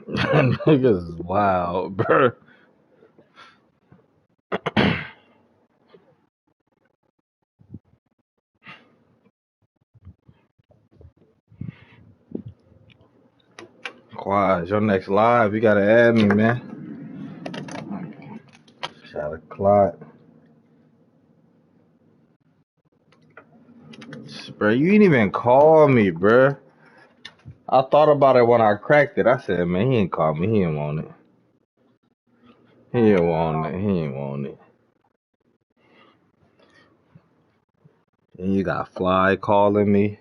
Niggas is wild, bro. Quad, your next live, you gotta add me, man. Shot a clock. Bro, you ain't even call me, bro. I thought about it when I cracked it. I said, man, he ain't called me. He ain't want it. He ain't want it. He ain't want it. And you got Fly calling me.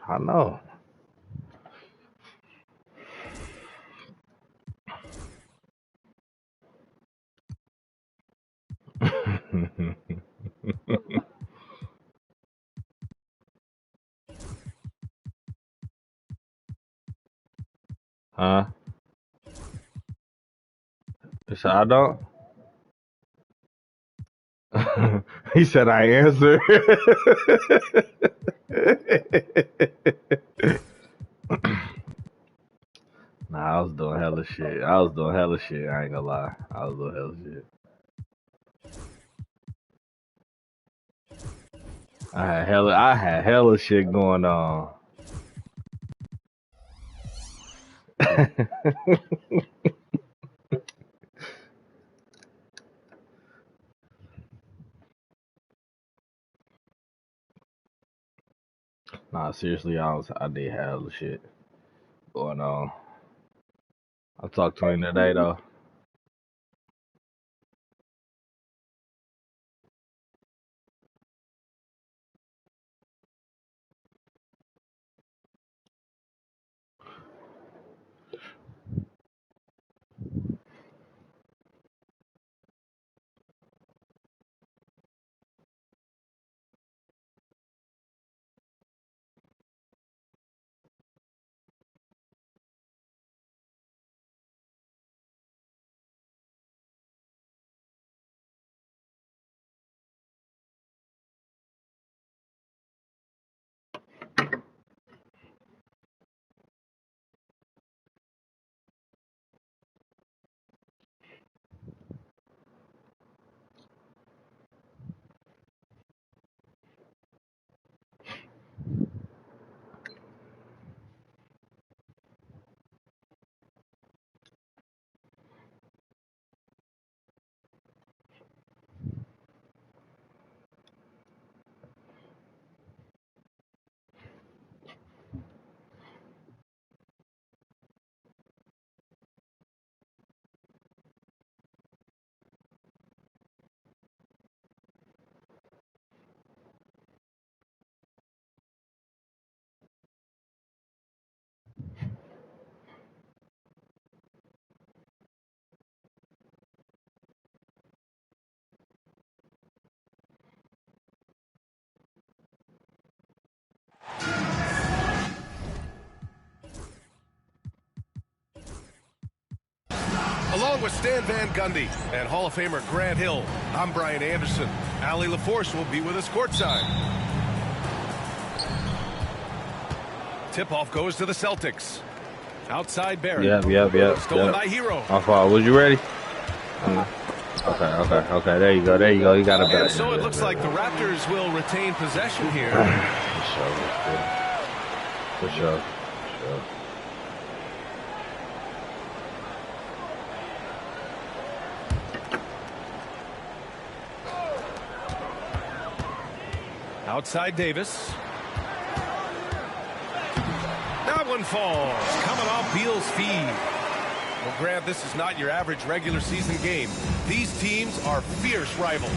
I know. Huh? You said I don't? He said I answer. Nah, I was doing hella shit. I ain't gonna lie. I was doing hella shit. I had hella shit going on. Nah, seriously, I did have hella shit going on. I talked to him today though. Along with Stan Van Gundy and Hall of Famer Grant Hill, I'm Brian Anderson. Allie LaForce will be with us courtside. Tip-off goes to the Celtics. Outside Barrett. Yep. Stolen by Hero. My fault. Was you ready? Okay. There you go. You got it back. And so it looks like the Raptors will retain possession here. For sure. Outside Davis. That one falls. Coming off Beal's feed. Well, Grant, this is not your average regular season game. These teams are fierce rivals.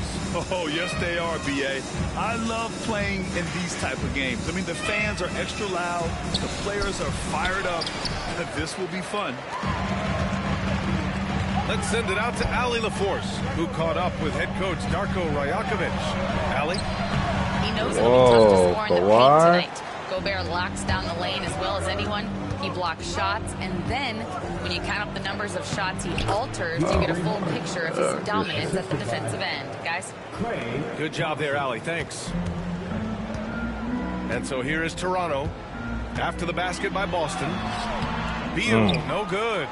Oh, yes, they are, B.A. I love playing in these type of games. I mean, the fans are extra loud. The players are fired up. This will be fun. Let's send it out to Allie LaForce, who caught up with head coach Darko Rajakovic. Allie? He knows it'll be tough to score in the paint tonight. Gobert locks down the lane as well as anyone. He blocks shots, and then when you count up the numbers of shots he alters, you get a full picture of his dominance at the defensive end. Guys? Good job there, Allie. Thanks. And so here is Toronto. After the basket by Boston. Beal, no good.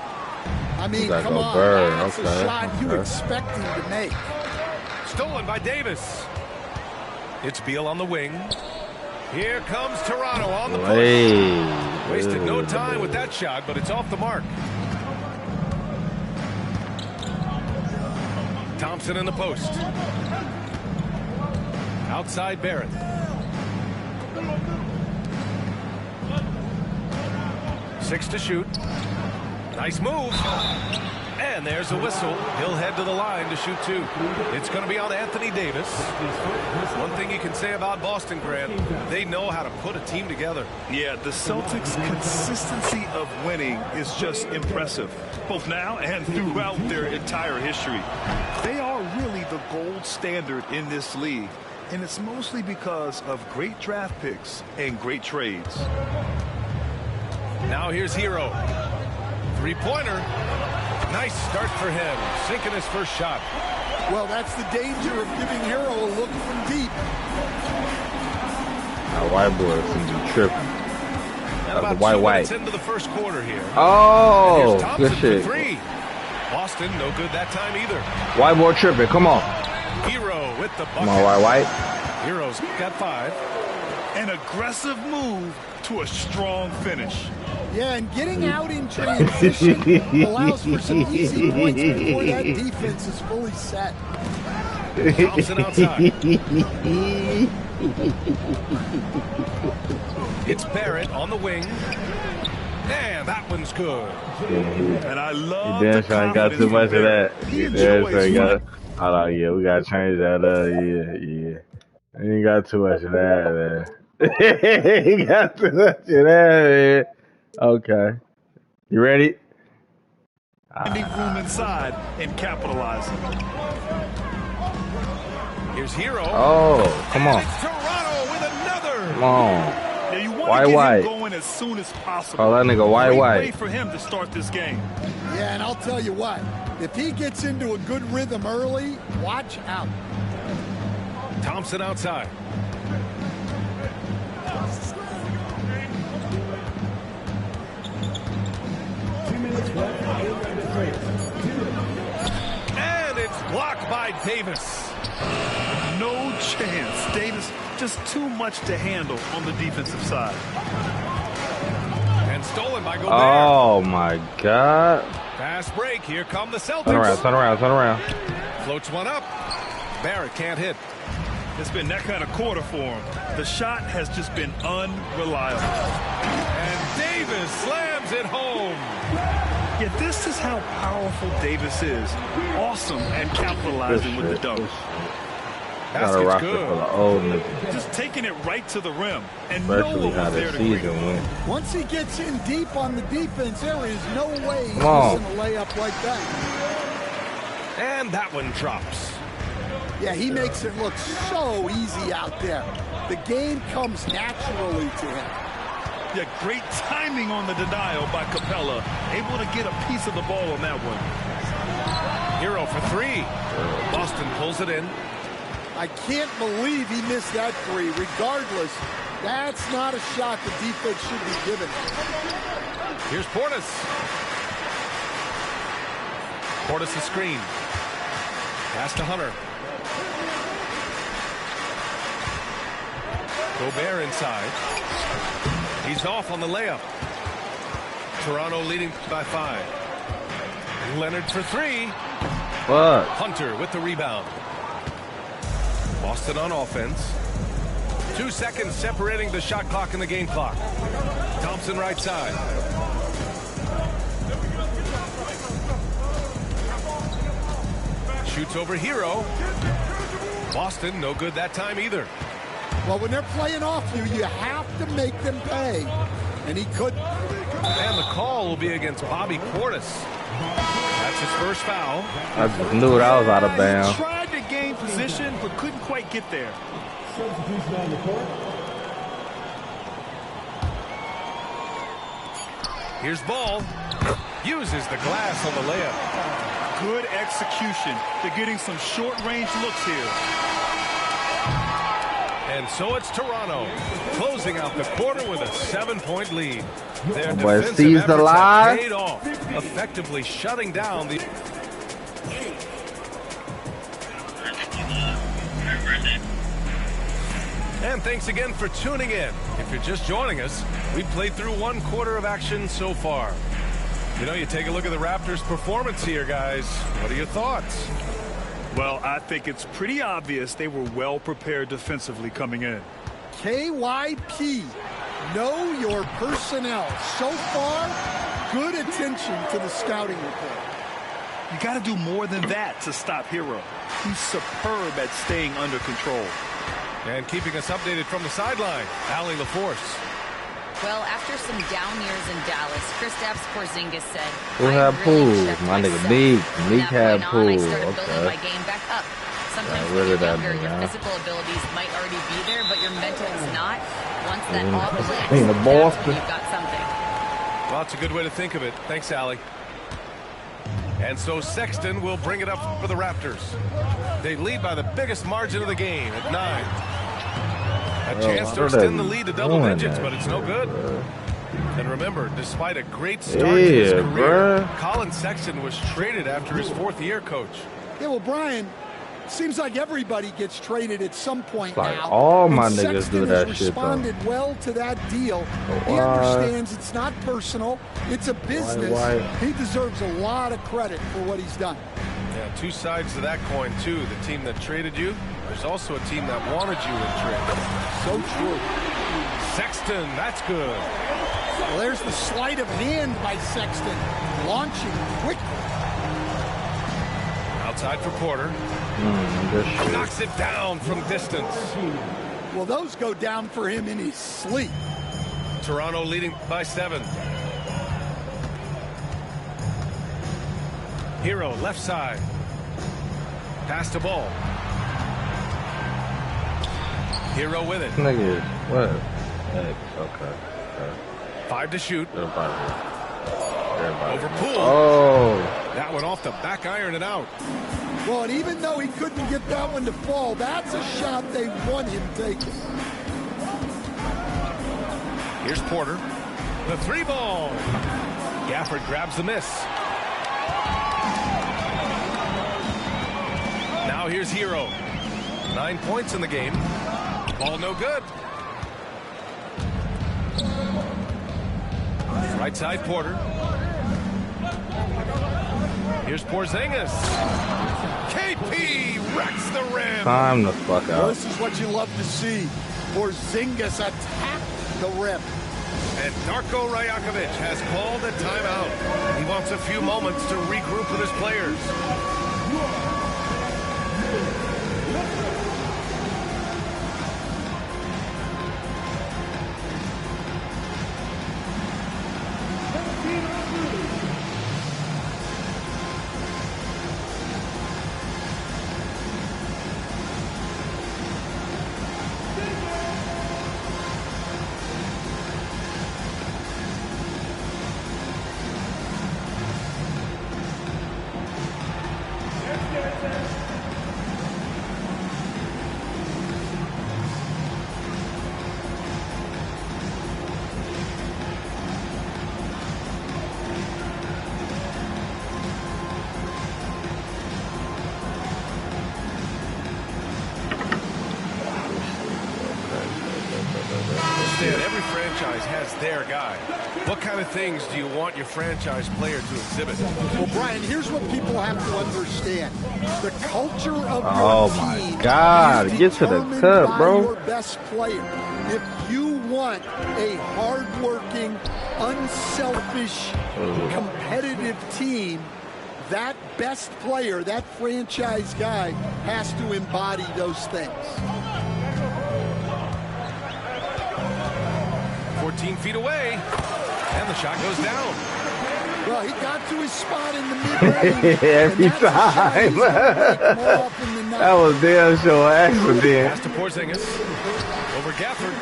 I mean, come on. That's a shot you expect him to make. Stolen by Davis. It's Beal on the wing. Here comes Toronto on the push. Wasted no time with that shot, but it's off the mark. Thompson in the post. Outside Barrett. Six to shoot. Nice move. And there's a whistle. He'll head to the line to shoot two. It's going to be on Anthony Davis. One thing you can say about Boston, Grant, they know how to put a team together. Yeah, the Celtics' consistency of winning is just impressive, both now and throughout their entire history. They are really the gold standard in this league, and it's mostly because of great draft picks and great trades. Now here's Hero. Three-pointer. Nice start for him. Sinking his first shot. Well, that's the danger of giving Hero a look from deep. That white boy seems to be tripping. About white. 2 minutes into the first quarter here. Oh, good shit. For three. Boston, no good that time either. White boy tripping. Come on. Hero with the bucket. Come on, white. Hero's got 5. An aggressive move to a strong finish. Yeah, and getting out in transition allows for some easy points before that defense is fully set. Thompson outside. It's Barrett on the wing. And that one's good. And I love the confidence. Got too much of that. He enjoys Hold on, yeah, we gotta change that up. Yeah. You ain't got too much of that, man. You got too much of that, man. Okay. You ready? Finding room inside and capitalizing. Here's Hero. Oh, come on. It's Toronto with another. Come on. Yeah, you want to get him going as soon as possible. Oh, that nigga white. Way for him to start this game. Yeah, and I'll tell you what. If he gets into a good rhythm early, watch out. Thompson outside. And it's blocked by Davis. No chance. Davis just too much to handle on the defensive side. And stolen by Gobert. Oh my God. Fast break. Here come the Celtics. Turn around. Floats one up. Barrett can't hit. It's been that kind of quarter for him. The shot has just been unreliable. And Davis slams it home. Yeah, this is how powerful Davis is. Awesome at capitalizing with the dunk. Basket's good. For the old nigga. Just taking it right to the rim. And Especially no how one was the there to season greet. went. Once he gets in deep on the defense, there is no way he's on. missing a layup like that. And that one drops. Yeah, he makes it look so easy out there. The game comes naturally to him. Yeah, great timing on the denial by Capella. Able to get a piece of the ball on that one. Hero for 3. Boston pulls it in. I can't believe he missed that 3. Regardless, that's not a shot the defense should be given. Here's Portis. Portis a screen. Pass to Hunter. Gobert inside. He's off on the layup. Toronto leading by 5. Leonard for 3. What? Hunter with the rebound. Boston on offense. 2 seconds separating the shot clock and the game clock. Thompson right side. Shoots over Hero. Boston no good that time either. Well, when they're playing off you, you have to make them pay. And he couldn't. And the call will be against Bobby Portis. That's his first foul. I just knew that was out of bounds. He tried to gain position, but couldn't quite get there. Here's ball. Uses the glass on the layup. Good execution. They're getting some short-range looks here. And so it's Toronto closing out the quarter with a 7-point lead. Their Boy, defensive sees the efforts lie. have paid off, effectively shutting down the... And thanks again for tuning in. If you're just joining us, we've played through 1 quarter of action so far. You know, you take a look at the Raptors' performance here, guys. What are your thoughts? Well, I think it's pretty obvious they were well prepared defensively coming in. KYP, know your personnel. So far, good attention to the scouting report. You got to do more than that to stop Hero. He's superb at staying under control. And keeping us updated from the sideline, Allie LaForce. Well, after some down years in Dallas, Kristaps Porzingis said, Who "I had really pool? checked My nigga myself. Meek. From Meek that had point on, pool. I started building my Okay. game back up. Sometimes Yeah, when where you're did that younger, be your now? physical abilities might already be there, but your mental is not. Once that all clicks, In the that's Boston. when you've got something." Well, that's a good way to think of it. Thanks, Allie. And so Sexton will bring it up for the Raptors. They lead by the biggest margin of the game at 9. A chance to extend the lead to double digits, but it's no good. And remember, despite a great start to his career, bruh. Colin Sexton was traded after his 4th year, Coach. Yeah, well, Brian, seems like everybody gets traded at some point Like now. all my And niggas Sexton do that has shit, though. responded well to that deal. He Why? understands it's not personal. It's a business. Why? He deserves a lot of credit for what he's done. Yeah, 2 sides to that coin, too. The team that traded you, there's also a team that wanted you in trade. So true. Sexton, that's good. Well, there's the sleight of hand by Sexton, launching quickly. Outside for Porter. Good shit. Knocks it down from distance. Well, those go down for him in his sleep. Toronto leading by 7. Hero left side. Pass the ball. Hero with it. Nigga, what? Hey, okay. 5 to shoot. Everybody. Over Poole. Oh. That one off the back iron and out. Well, and even though he couldn't get that one to fall, that's a shot they want him taking. Here's Porter. The 3 ball. Gafford grabs the miss. Now here's Hero. 9 points in the game. Ball no good. Right side Porter. Here's Porzingis. KP wrecks the rim. Time the fuck Well, out. this is what you love to see. Porzingis attack the rim. And Darko Rajakovic has called a timeout. He wants a few moments to regroup with his players. Stan, every franchise has their guy. What kind of things do you want your franchise player to exhibit? Well, Brian, here's what people have to understand. The culture of Oh, your my team God. is Get to the determined cup, by bro. your best player. If you want a hardworking, unselfish, competitive team, that best player, that franchise guy, has to embody those things. 14 feet away, and the shot goes down. Well, he got to his spot in the mid-range. Every and that's a shot he's time. gonna make more often than not. That was damn sure accident. Pass to Porzingis. Over Gafford.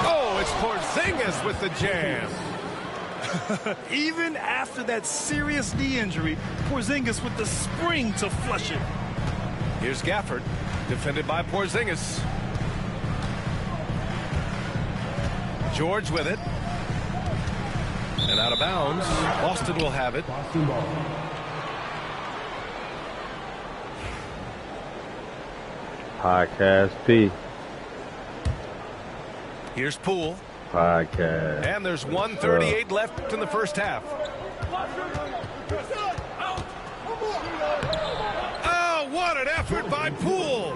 Oh, it's Porzingis. Porzingis with the jam. Even after that serious knee injury, Porzingis with the spring to flush it. Here's Gafford, defended by Porzingis. George with it. And out of bounds. Boston will have it. Podcast P. Here's Poole. Podcast. And there's 1:38 left in the first half. Oh, what an effort by Poole.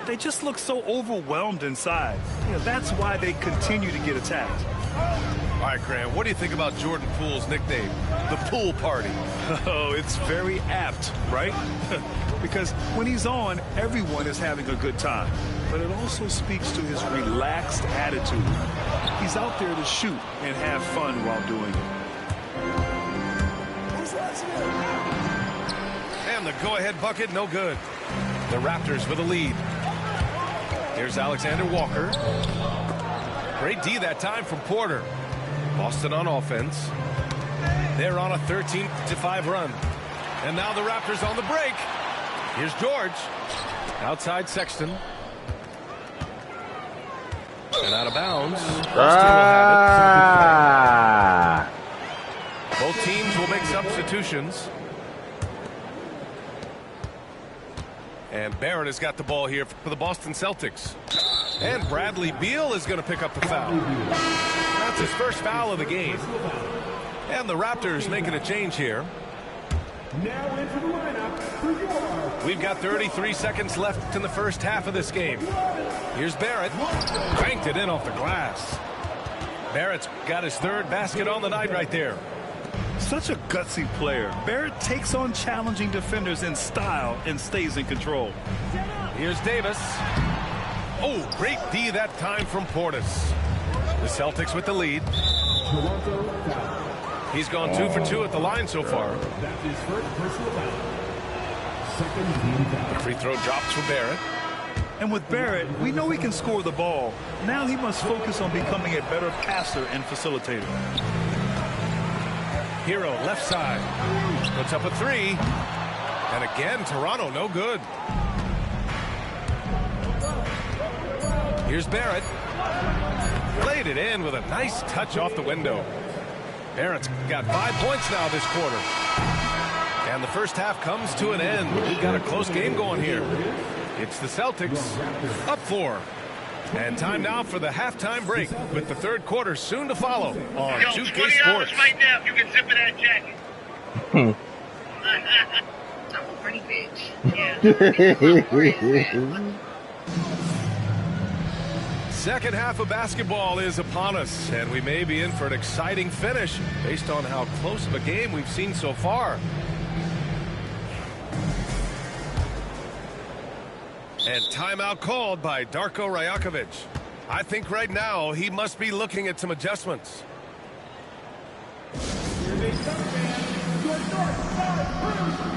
They just look so overwhelmed inside. You know, that's why they continue to get attacked. All right, Graham, what do you think about Jordan Poole's nickname, the Pool Party? Oh, it's very apt, right? Because when he's on, everyone is having a good time. But it also speaks to his relaxed attitude. He's out there to shoot and have fun while doing it. And the go-ahead bucket, no good. The Raptors with a lead. Here's Alexander Walker. Great D that time from Porter. Boston on offense. They're on a 13-5 run. And now the Raptors on the break. Here's George. Outside Sexton. And out of bounds. Boston will have it. Both teams will make substitutions. And Barrett has got the ball here for the Boston Celtics. And Bradley Beal is going to pick up the foul. That's his first foul of the game. And the Raptors making a change here. Now into the lineup for your... We've got 33 seconds left in the first half of this game. Here's Barrett. Cranked it in off the glass. Barrett's got his third basket on the night right there. Such a gutsy player. Barrett takes on challenging defenders in style and stays in control. Here's Davis. Oh, great D that time from Portis. The Celtics with the lead. He's gone 2 for 2 at the line so far. That's his first personal foul. Second team foul. The free throw drops for Barrett. And with Barrett, we know he can score the ball. Now he must focus on becoming a better passer and facilitator. Hero left side. Puts up a three. And again, Toronto no good. Here's Barrett. Laid it in with a nice touch off the window. Barrett's got 5 points now this quarter. And the first half comes to an end. We've got a close game going here. It's the Celtics up 4. And time now for the halftime break with the third quarter soon to follow on 2K Sports. Right now, if you can zip in that jacket. I'm a pretty bitch. Yeah. Second half of basketball is upon us, and we may be in for an exciting finish based on how close of a game we've seen so far. And timeout called by Darko Rajakovic. I think right now he must be looking at some adjustments. Here they come, man. Your North Star Crew.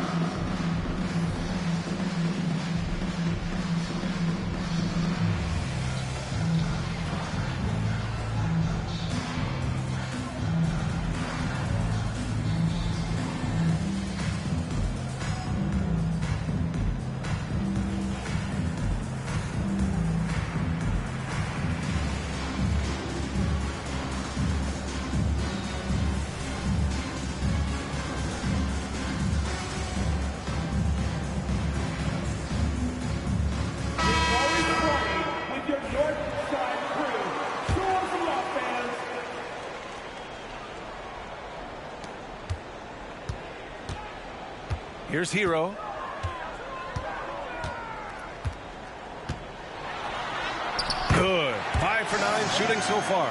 Here's Hero. Good. 5 for 9 shooting so far.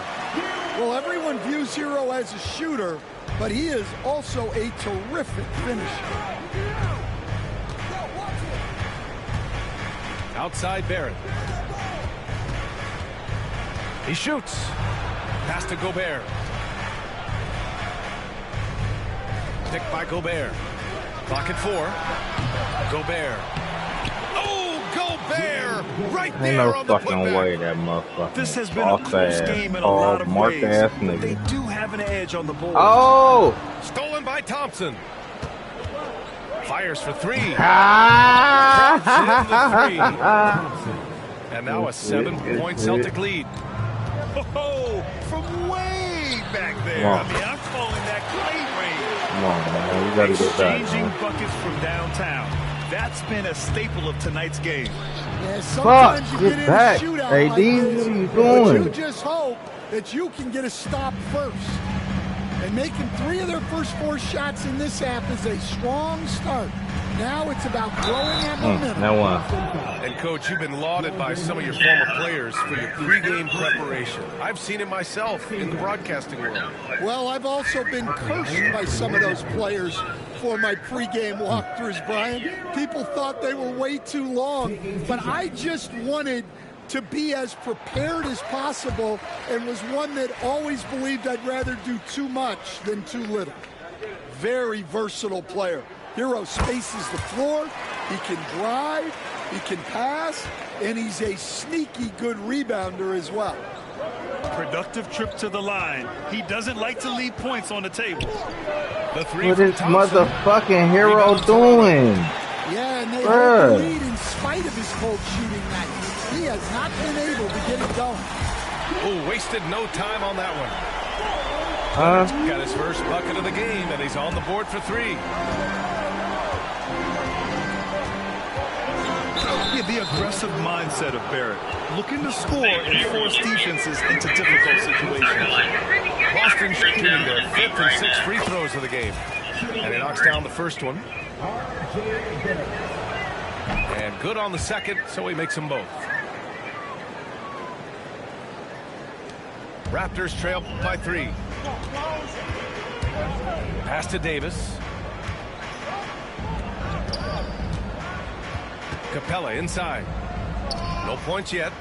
Well, everyone views Hero as a shooter, but he is also a terrific finisher. Outside Barrett. He shoots. Pass to Gobert. Picked by Gobert. Clock at 4. Gobert. Oh, Gobert right Ain't there no on the fucking putback. way that motherfucker. This has been a close game in a lot of mark ways, ass but they nigga. do have an edge on the board. Oh! Stolen by Thompson. Fires for three. Ah! And now a 7-point Celtic lead. Oh, from way back there. I mean, I'm calling that great range. Come on, man. You gotta get back, Exchanging man. buckets from downtown. That's been a staple of tonight's game. Yeah, sometimes you get in back. a shootout Hey, like D, this, what are you but doing? you just hope that you can get a stop first. And making 3 of their first 4 shots in this half is a strong start. Now it's about growing that momentum. That one. And, Coach, you've been lauded by some of your former players for your pregame preparation. I've seen it myself in the broadcasting world. Well, I've also been cursed by some of those players for my pregame walkthroughs, Brian. People thought they were way too long, but I just wanted to be as prepared as possible and was one that always believed I'd rather do too much than too little. Very versatile player. Hero spaces the floor, he can drive, he can pass, and he's a sneaky good rebounder as well. Productive trip to the line. He doesn't like to leave points on the table. The three What from is Thompson. motherfucking Hero doing? Yeah, and they Bruh. hold the lead in spite of his cold shooting night. He has not been able to get it going. Oh, wasted no time on that one. Got his first bucket of the game, and he's on the board for 3. Yeah, the aggressive mindset of Barrett. Looking to score and force defenses into difficult situations. Boston shooting their 5th and 6th free throws of the game. And he knocks down the first one. And good on the second, so he makes them both. Raptors trail by 3. Pass to Davis. Capella inside. No points yet.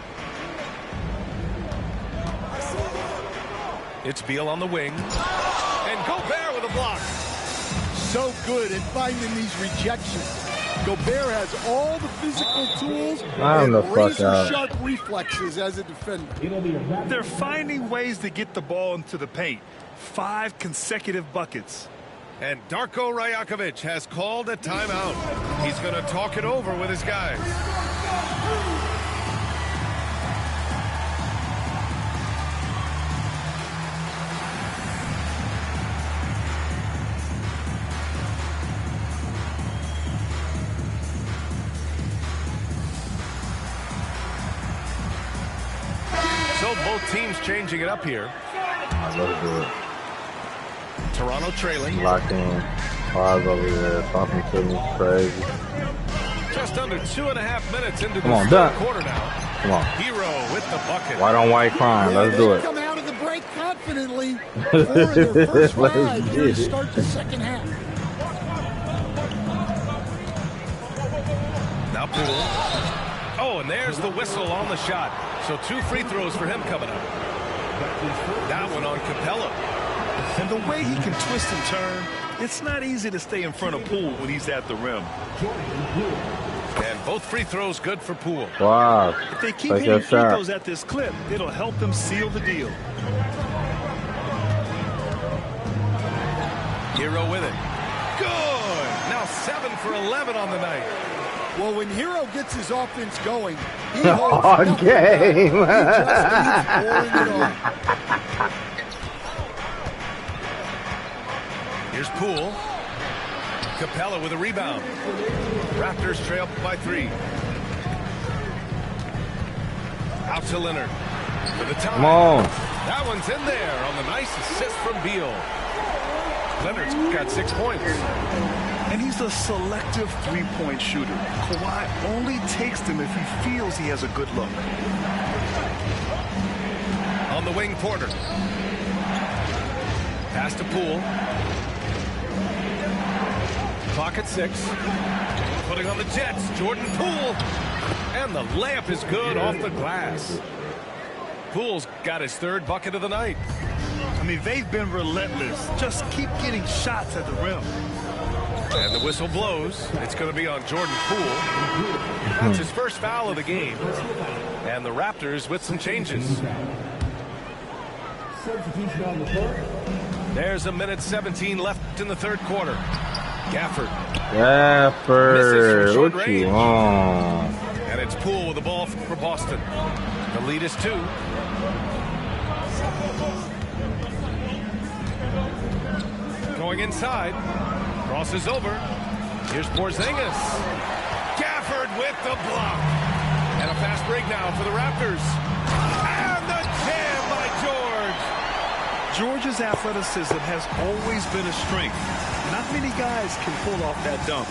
It's Beal on the wing. And Gobert with a block. So good at finding these rejections. Gobert has all the physical tools and razor-sharp reflexes as a defender. They're finding ways to get the ball into the paint. 5 consecutive buckets. And Darko Rajakovic has called a timeout. He's going to talk it over with his guys. So both teams changing it up here. Let's do it. Toronto trailing. Locked in. Pause over there. Talking to me. Crazy. Just under 2.5 minutes into the Come on, third Duck. quarter now. Come on. Hero with the bucket. White on white crime. Let's do it. Come out of the break confidently. 4 of their first 5 here to start the second half. Now Poole. Oh, and there's the whistle on the shot. So 2 free throws for him coming up. That one on Capella. And the way he can twist and turn, it's not easy to stay in front of Poole when he's at the rim. And both free throws good for Poole. Wow. If they keep Take hitting that free shot. throws at this clip, it'll help them seal the deal. Hero with it. Good. Now 7 for 11 on the night. Well, when Hero gets his offense going, he holds On nothing game. back. He just keeps pouring it on. Here's Poole. Capella with a rebound. Raptors trail by 3. Out to Leonard. For the time. Come on. That one's in there on the nice assist from Beal. Leonard's got 6 points. And he's a selective three-point shooter. Kawhi only takes them if he feels he has a good look. On the wing, Porter. Pass to Poole. Clock at 6. Putting on the Jets, Jordan Poole. And the layup is good off the glass. Poole's got his 3rd bucket of the night. I mean, they've been relentless. Just keep getting shots at the rim. And the whistle blows. It's going to be on Jordan Poole. That's his first foul of the game. And the Raptors with some changes. There's a minute 17 left in the third quarter. Gafford. What you want? And it's Poole with the ball for Boston. The lead is 2. Going inside. Crosses over. Here's Porzingis. Gafford with the block. And a fast break now for the Raptors. And the jam by George. George's athleticism has always been a strength. Not many guys can pull off that dunk.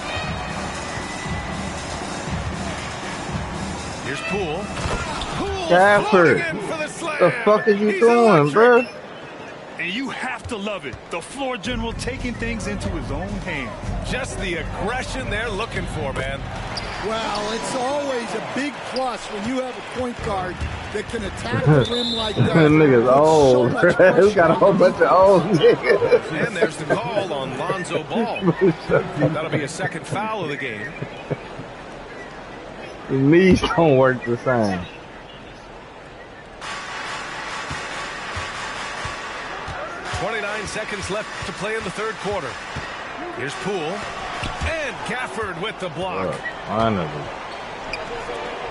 Here's Poole. Gafford. The fuck is you doing, bro? And you have to love it. The floor general taking things into his own hands. Just the aggression they're looking for, man. Well, it's always a big plus when you have a point guard that can attack the rim like that. Nigga's old. He's got a whole bunch of old niggas. And there's the call on Lonzo Ball. That'll be a second foul of the game. The knees don't work the same. Seconds left to play in the third quarter. Here's Poole. And Gafford with the block.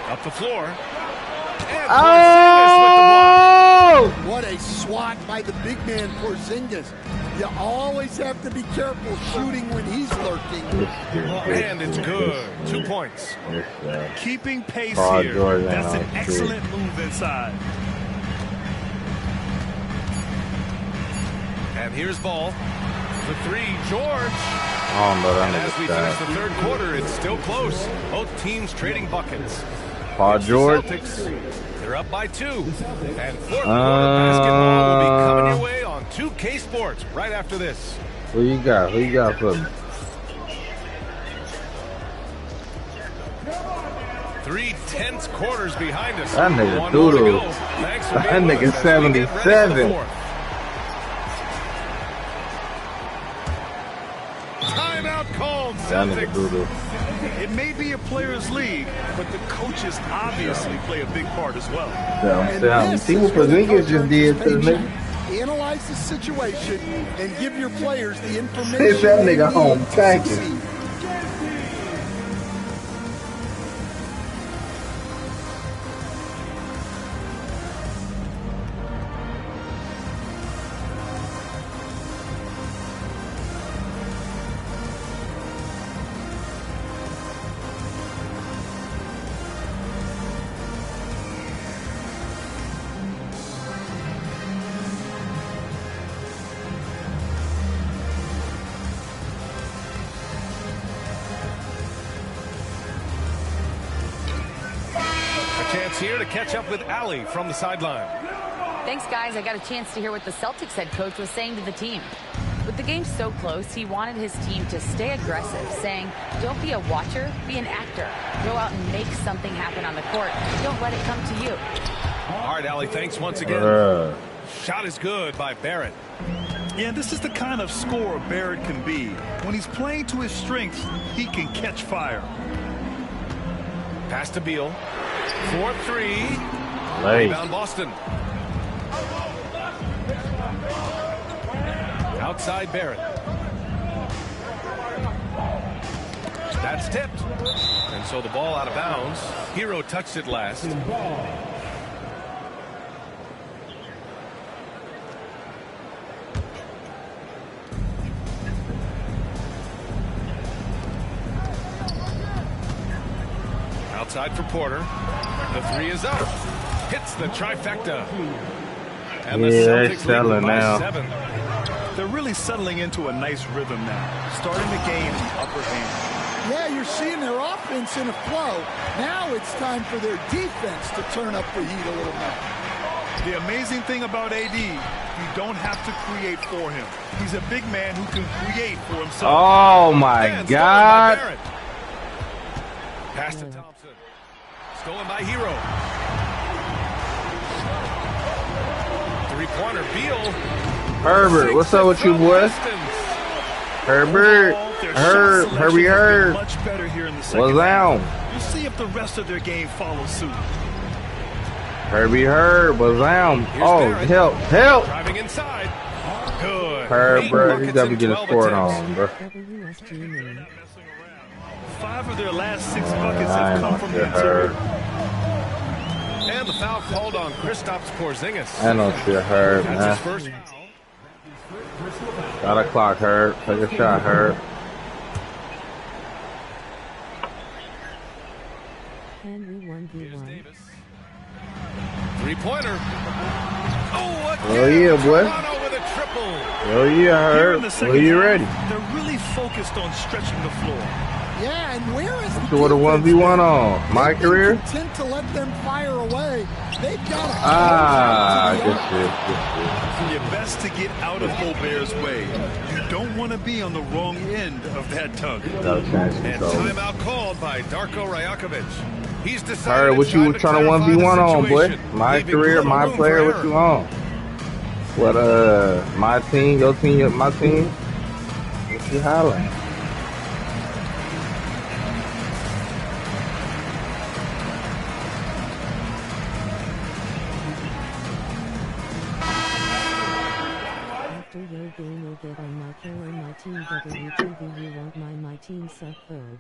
Up the floor. And Porzingis with the block. What a swat by the big man Porzingis. You always have to be careful shooting when he's lurking. And it's good. 2 points. Keeping pace here. That's an excellent move inside. And here's Ball. The 3, George. Oh, no, and as we finish the third quarter, it's still close. Both teams trading buckets. Paul George. The Celtics, they're up by 2. And fourth quarter basketball will be coming your way on 2K Sports right after this. Who you got? Who you got for me? 3 tense quarters behind us. That nigga doodle. That nigga 77. It may be a player's league, but the coaches obviously play a big part as well. See what Porzingis just did to the nigga. Analyze the situation and give your players the information. Take that nigga home, thank you. Here to catch up with Allie from the sideline. Thanks, guys. I got a chance to hear what the Celtics head coach was saying to the team. With the game so close, he wanted his team to stay aggressive, saying, don't be a watcher, be an actor. Go out and make something happen on the court. Don't let it come to you. All right, Allie, thanks once again. Shot is good by Barrett. Yeah, this is the kind of scorer Barrett can be. When he's playing to his strengths, he can catch fire. Pass to Beal. 4-3. Rebound Boston. Outside Barrett. That's tipped. And so the ball out of bounds. Hero touched it last. Outside for Porter. The 3 is up. Hits the trifecta. And the Celtics lead by 7. They're really settling into a nice rhythm now. Starting the game in the upper hand. Yeah, you're seeing their offense in a flow. Now it's time for their defense to turn up the heat a little bit. The amazing thing about AD, you don't have to create for him. He's a big man who can create for himself. Oh, my God. Pass to Thompson. Stolen by Hero. Three-pointer Beal. Herbert, what's up with you, boy? Herbert. Their Herb, shot Herbie selection has been Herb. much better here in the second What's down? half. We'll see if the rest of their game follows suit. Herbie Herb, what's down? Here's Oh, Barrett. help, help! Driving inside. Good. Herb, 8 bro, buckets he's definitely in getting 12 scored attempts. on, bro. 5 of their last 6 buckets I have ain't come no from shit the interior. Herb. And the foul called on Kristaps Porzingis. I know shit Herb, That's man. his first foul. Got a clock, Herb. Take a shot, Herb. Henry 1v1. Davis. Three-pointer. Oh, Oh, yeah, boy. Toronto with a triple. Oh, yeah, Here in Herb. the Well, second you half, ready? They're really focused on stretching the floor. Yeah, and where is the So what a defense 1v1 been? on? My They've been career? content to let them fire away. They've got to Ah, good shit, You're best to get out of Gobert's way. You don't want to be on the wrong end of that tug. good shit. No chance to And control. timeout called by Darko Rajakovic. He's decided Herb, what it's you time trying to clarify 1v1 the on, boy? situation, My leaving career, little my room player, for what error. you on? What, my team, your team, my team? What you hollering? After your game will get on my killer my team W2B you want my team suck third.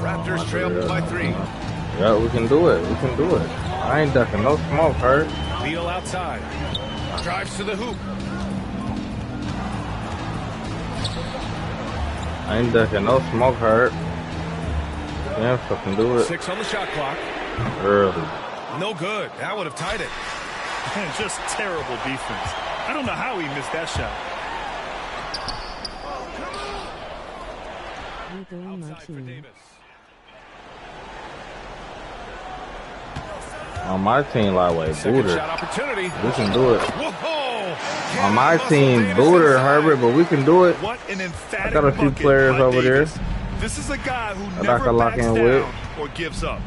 Raptors trail by 3. Yeah, we can do it. We can do it. I ain't ducking no smoke, Herb. Beal outside. Drives to the hoop. I ain't ducking no smoke, Herb. Yeah, fucking do it 6 on the shot clock. early. No good. That would have tied it. Man, just terrible defense. I don't know how he missed that shot. You doing my Outside for team. Davis. On my team, lightweight, Second booter. shot opportunity. We can do it. Whoa! On my Muscle team, Davis booter, inside. Herbert, but we can do it. What an emphatic I got a few bucket players by over there. Davis. This is a guy who That I never can lock backs in down with. or gives up.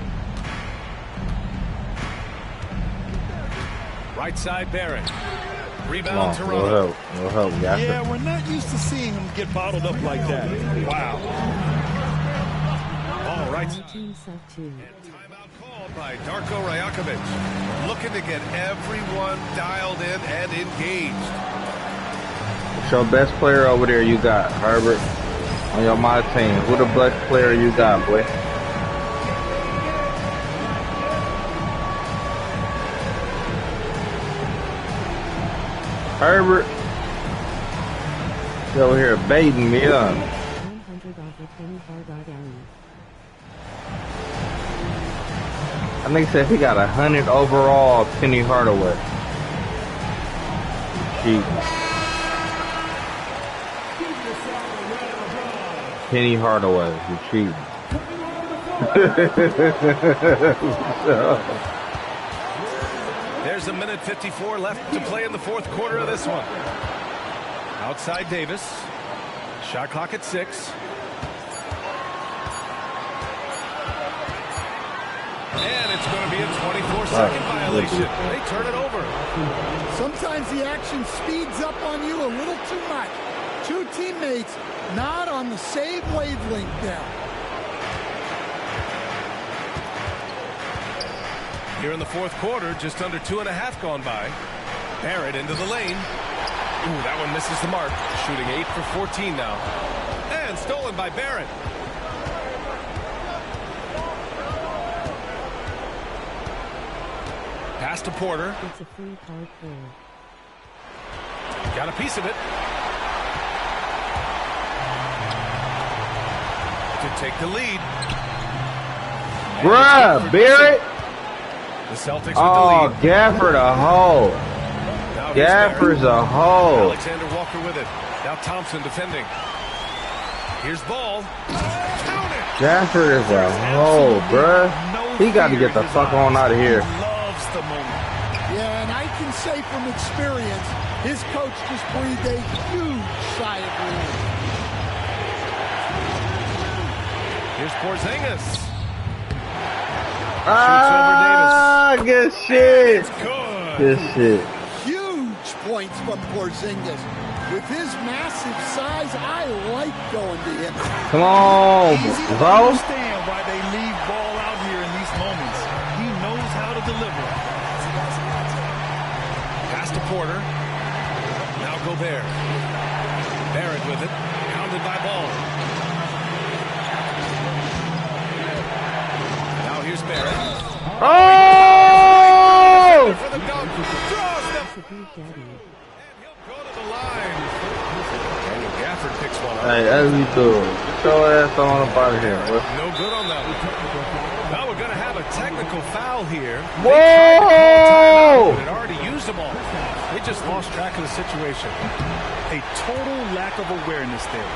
Right side, Barrett. Come Rebound, on, Toronto. we'll help. We'll help, Gaffer. Yeah, we're not used to seeing him get bottled up like that. Wow. Ball right My side. team suck too. Timeout called by Darko Rajakovic. Looking to get everyone dialed in and engaged. What's your best player over there you got, Herbert? On your my team. Who the best player you got, boy? Herbert. You over here baiting me up. 100 off of 20 hard alley. I think said he got 100 overall Penny Hardaway. Cheating. Penny Hardaway, you cheating. There's a minute 54 left to play in the fourth quarter of this one. Outside Davis. Shot clock at 6. And it's going to be a 24-second violation. They turn it over. Sometimes the action speeds up on you a little too much. Two teammates not on the same wavelength there. Here in the fourth quarter, just under 2.5 gone by. Barrett into the lane. Ooh, that one misses the mark. Shooting 8 for 14 now. And stolen by Barrett. Pass to Porter. It's a free card four. Got a piece of it. To take the lead. Bruh, Barrett. The Celtics with Oh, the lead. Gafford a hoe. Now here's Gafford's Barrett. a hoe. Alexander Walker with it. Now Thompson defending. Here's ball. Count it. Gafford is a hoe, bruh. He got to get the fuck on out of here. Loves the moment. Yeah, and I can say from experience, his coach just breathed a huge sigh of relief. Here's Porzingis. Ah, good shit. It's good. Good shit. Huge points from Porzingis. With his massive size, I like going to him. Come on, Easy to bro. understand why they leave ball out here in these moments. He knows how to deliver. Pass to Porter. Now Gobert. Barrett with it. Pounded by Ball. Now here's Barrett. Oh! For the dunk. Draws the... Daddy. He'll go to the line. Daniel Gafford picks one up. Hey, as we do. Get your ass on up out of here, bro. No good on that one. Now we're going to have a technical foul here. Whoa! But it already used them all. They just lost track of the situation. A total lack of awareness there.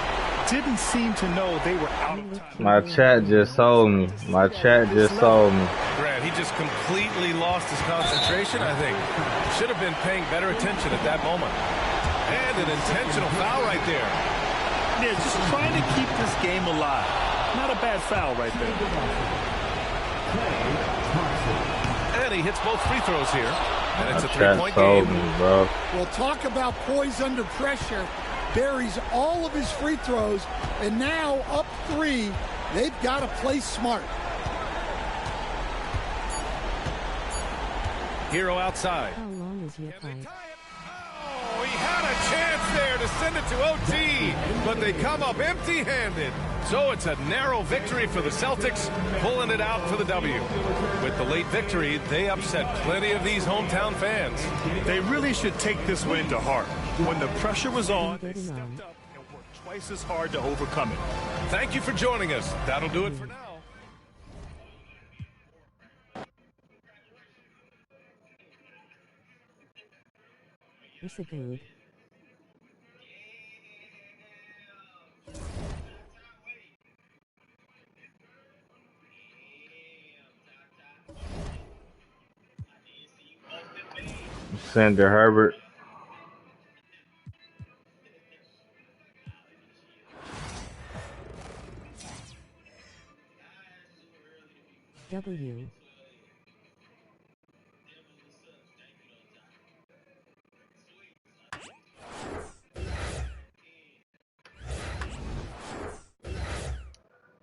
Didn't seem to know they were out of time. My chat just sold me. My chat just sold me. Brad, he just completely lost his concentration, I think. Should have been paying better attention at that moment. And an intentional foul right there. Yeah, just trying to keep this game alive. Not a bad foul right there. And he hits both free throws here. And it's a My chat three-point sold game. me, bro. Well, talk about poise under pressure. Buries all of his free throws, and now up 3. They've got to play smart. Hero outside. How long is your fight? Oh, he had a chance there to send it to OT, but they come up empty-handed. So it's a narrow victory for the Celtics, pulling it out for the W. With the late victory, they upset plenty of these hometown fans. They really should take this win to heart. When the pressure was on, they stepped up and worked twice as hard to overcome it. Thank you for joining us. That'll do it for now. It's a good. Senator Herbert. W.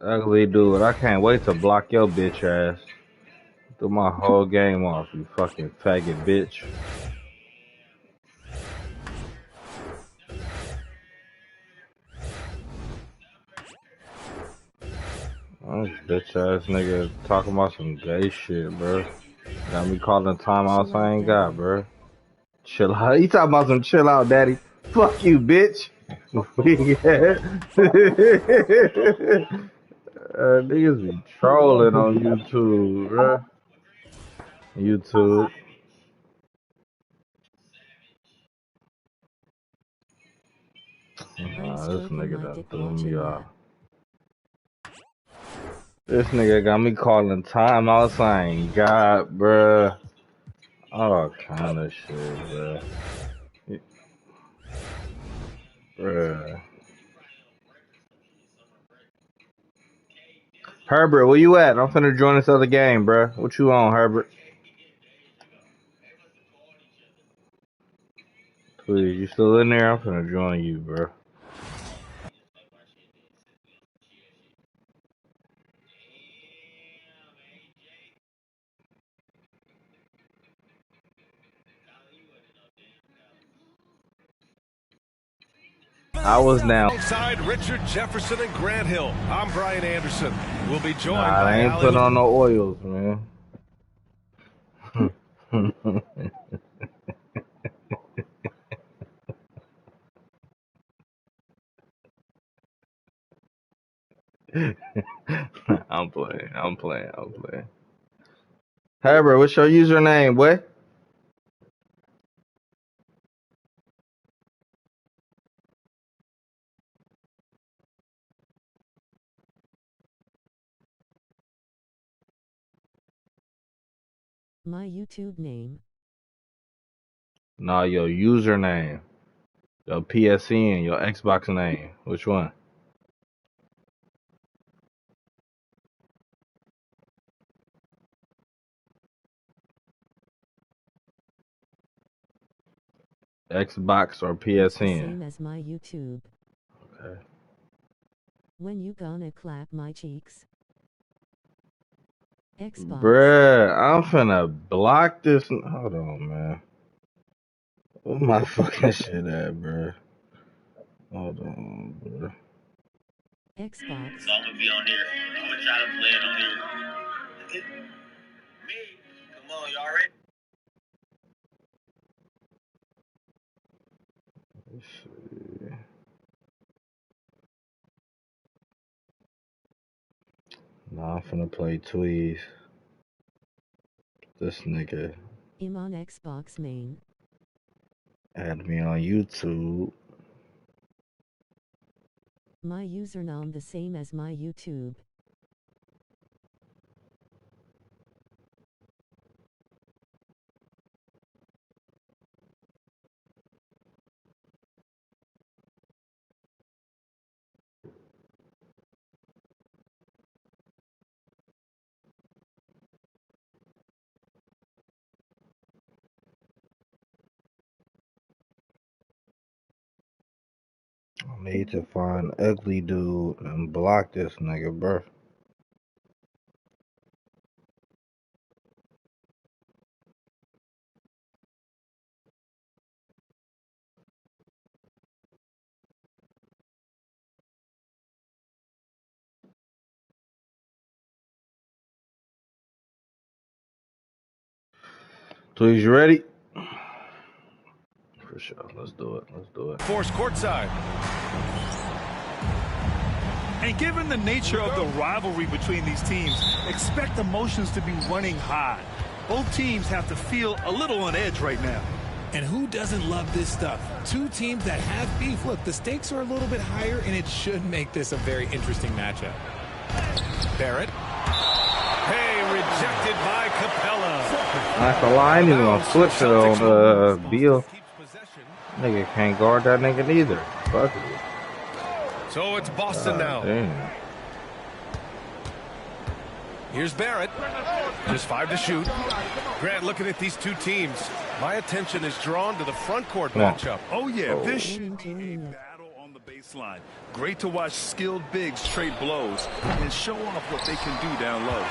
Ugly dude, I can't wait to block your bitch ass. Threw my whole game off, you fucking faggot bitch. Oh, this bitch ass nigga talking about some gay shit, bro. Got me calling timeouts I ain't got, bro. Chill out. You talking about some chill out, daddy? Fuck you, bitch. Niggas be trolling on YouTube, bro. YouTube. Nah, this nigga done threw me off. This nigga got me calling timeouts I ain't got, bruh. All kind of shit, bruh. Bruh. Herbert, where you at? I'm finna join this other game, bruh. What you on, Herbert? Please, you still in there? I'm finna join you, bruh. I was down. Alongside Richard Jefferson and Grant Hill, I'm Brian Anderson. We'll be joined Nah, by I ain't Allie put on no oils, man. I'm playing. Herbert, what's your username, boy? My YouTube name. Nah, your username. Your PSN, your Xbox name. Which one? Xbox or It's the PSN? same as my YouTube. Okay. When you gonna clap my cheeks? Xbox. Bruh, I'm finna block this. Hold on, man. Where my fucking shit at, bruh? Hold on, bruh. Xbox. So I'm gonna be on there. I'm gonna try to play it on here. Me? Come on, y'all ready? Let's see. Nah, I'm finna play Tweez. This nigga I'm on Xbox main. add me on YouTube. My username the same as my YouTube. I need to find ugly dude and block this nigga, bruh. Tweez, you ready? For sure. Let's do it. Let's do it. Force courtside. And given the nature of the rivalry between these teams, expect emotions to be running high. Both teams have to feel a little on edge right now. And who doesn't love this stuff? Two teams that have beef. Look, the stakes are a little bit higher, and it should make this a very interesting matchup. Barrett. Hey, rejected by Capella. Not gonna lie, I ain't even gonna switch it on Beal. Nigga can't guard that nigga neither. Fuck it. So it's Boston now. Damn. Here's Barrett. Just 5 to shoot. Grant, looking at these two teams, my attention is drawn to the front court matchup. Oh, yeah, this should be a battle on the baseline. Great to watch skilled bigs trade blows and show off what they can do down low.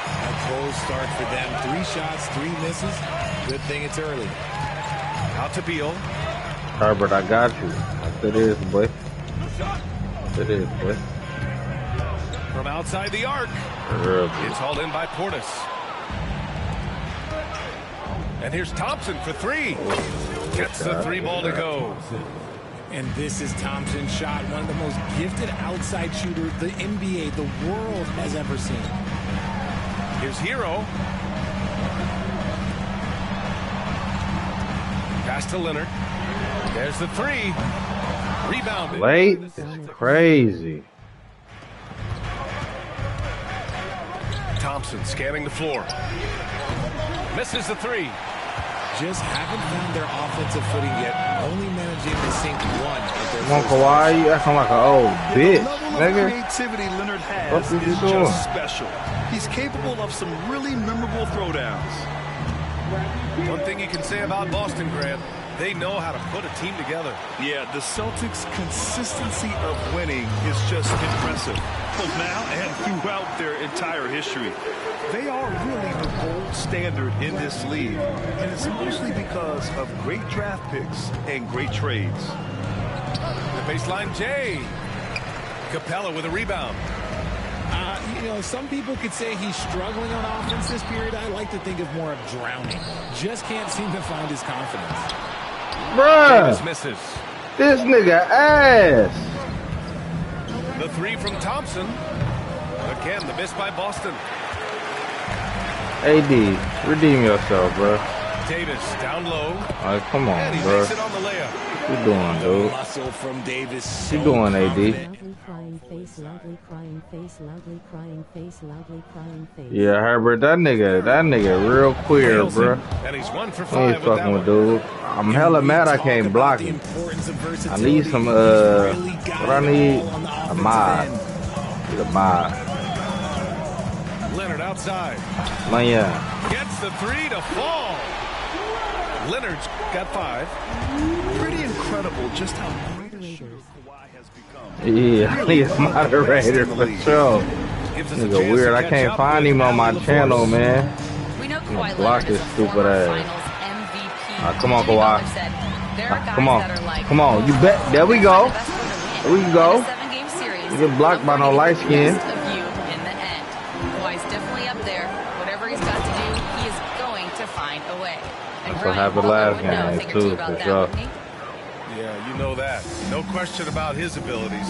A cold start for them. 3 shots, 3 misses. Good thing it's early. Out to Beal. Herbert, I got you. It is, boy. It is, boy. From outside the arc. It's hauled in by Portis. And here's Thompson for 3. Gets the 3 ball to go. And this is Thompson's shot, one of the most gifted outside shooters the NBA, the world has ever seen. Here's Hero. Pass to Leonard. There's the 3. Rebounded. Late? It's crazy. Thompson scanning the floor. Misses the 3. Just haven't found their offensive footing yet, only managing to sink one of their Come on, Kawhi, you acting like an old bitch, The level of nigga. creativity Leonard has What is he is doing? just special. He's capable of some really memorable throwdowns. One thing you can say about Boston, Grant, they know how to put a team together. Yeah, the Celtics' consistency of winning is just impressive, both now and throughout their entire history. They are really the gold standard in this league, and it's mostly because of great draft picks and great trades. The baseline, Jay. Capella with a rebound. You know, some people could say he's struggling on offense this period. I like to think of more of drowning. Just can't seem to find his confidence. Davis Bruh, misses. this nigga ass. The 3 from Thompson. Again, the miss by Boston. AD, redeem yourself, bro. Davis down low. Alright, come on, And he bro. makes it on the layup. What you doing, dude? Muscle from Davis. What So you doing, AD? Loudly crying face, loudly crying face, loudly crying face, loudly crying face. Yeah, Herbert, that nigga real queer, bro. And he's 1 for I 5 ain't with that fucking with one. dude. I'm hella mad I can't block him. I need some, what I need? A mod. Need a mod. Leonard outside. Man, Gets the 3 to fall. Leonard's got 5. Pretty incredible just how great a shooter Kawhi has become. Yeah, he's a moderator for sure. Nigga weird. I can't find him on my channel, man. We know I'm Kawhi gonna block Leonard is this a stupid former ass. Finals MVP. Come on, Jimmy Kawhi. Butler said, there are guys Come on. that are like, Come on. You bet. There we go. There we go. In a 7-game series, You get blocked by no light skin. best of you in the end. Kawhi's definitely up there. Whatever he's got to do, he is going to find a way. And That's what Brian happened Butler last would know a game, thing or two too, about for that, sure. wouldn't he? Yeah, you know that. No question about his abilities.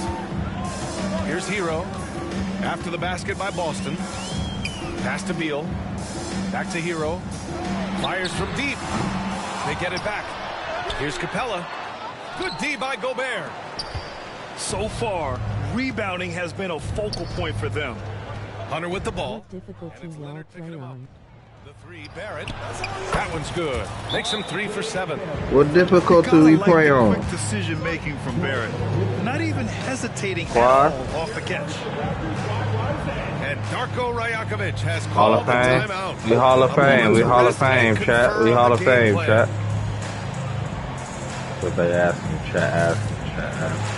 Here's Hero. After the basket by Boston. Pass to Beal. Back to Hero. Fires from deep. They get it back. Here's Capella. Good D by Gobert. So far, rebounding has been a focal point for them. Hunter with the ball. What difficulty y'all play on? The 3, Barrett. That one's good. Makes him 3 for 7. What difficulty we play on? Quick decision making from Barrett. Not even hesitating Quad. at all off the catch. And Darko Rajakovic has Hall called of the Fame. timeout. We Hall of Fame. We A Hall of wrist and Fame, chat. We confirm Hall the of game Fame, plan. chat. That's what they asked me, chat. Asked me, chat. Asked me.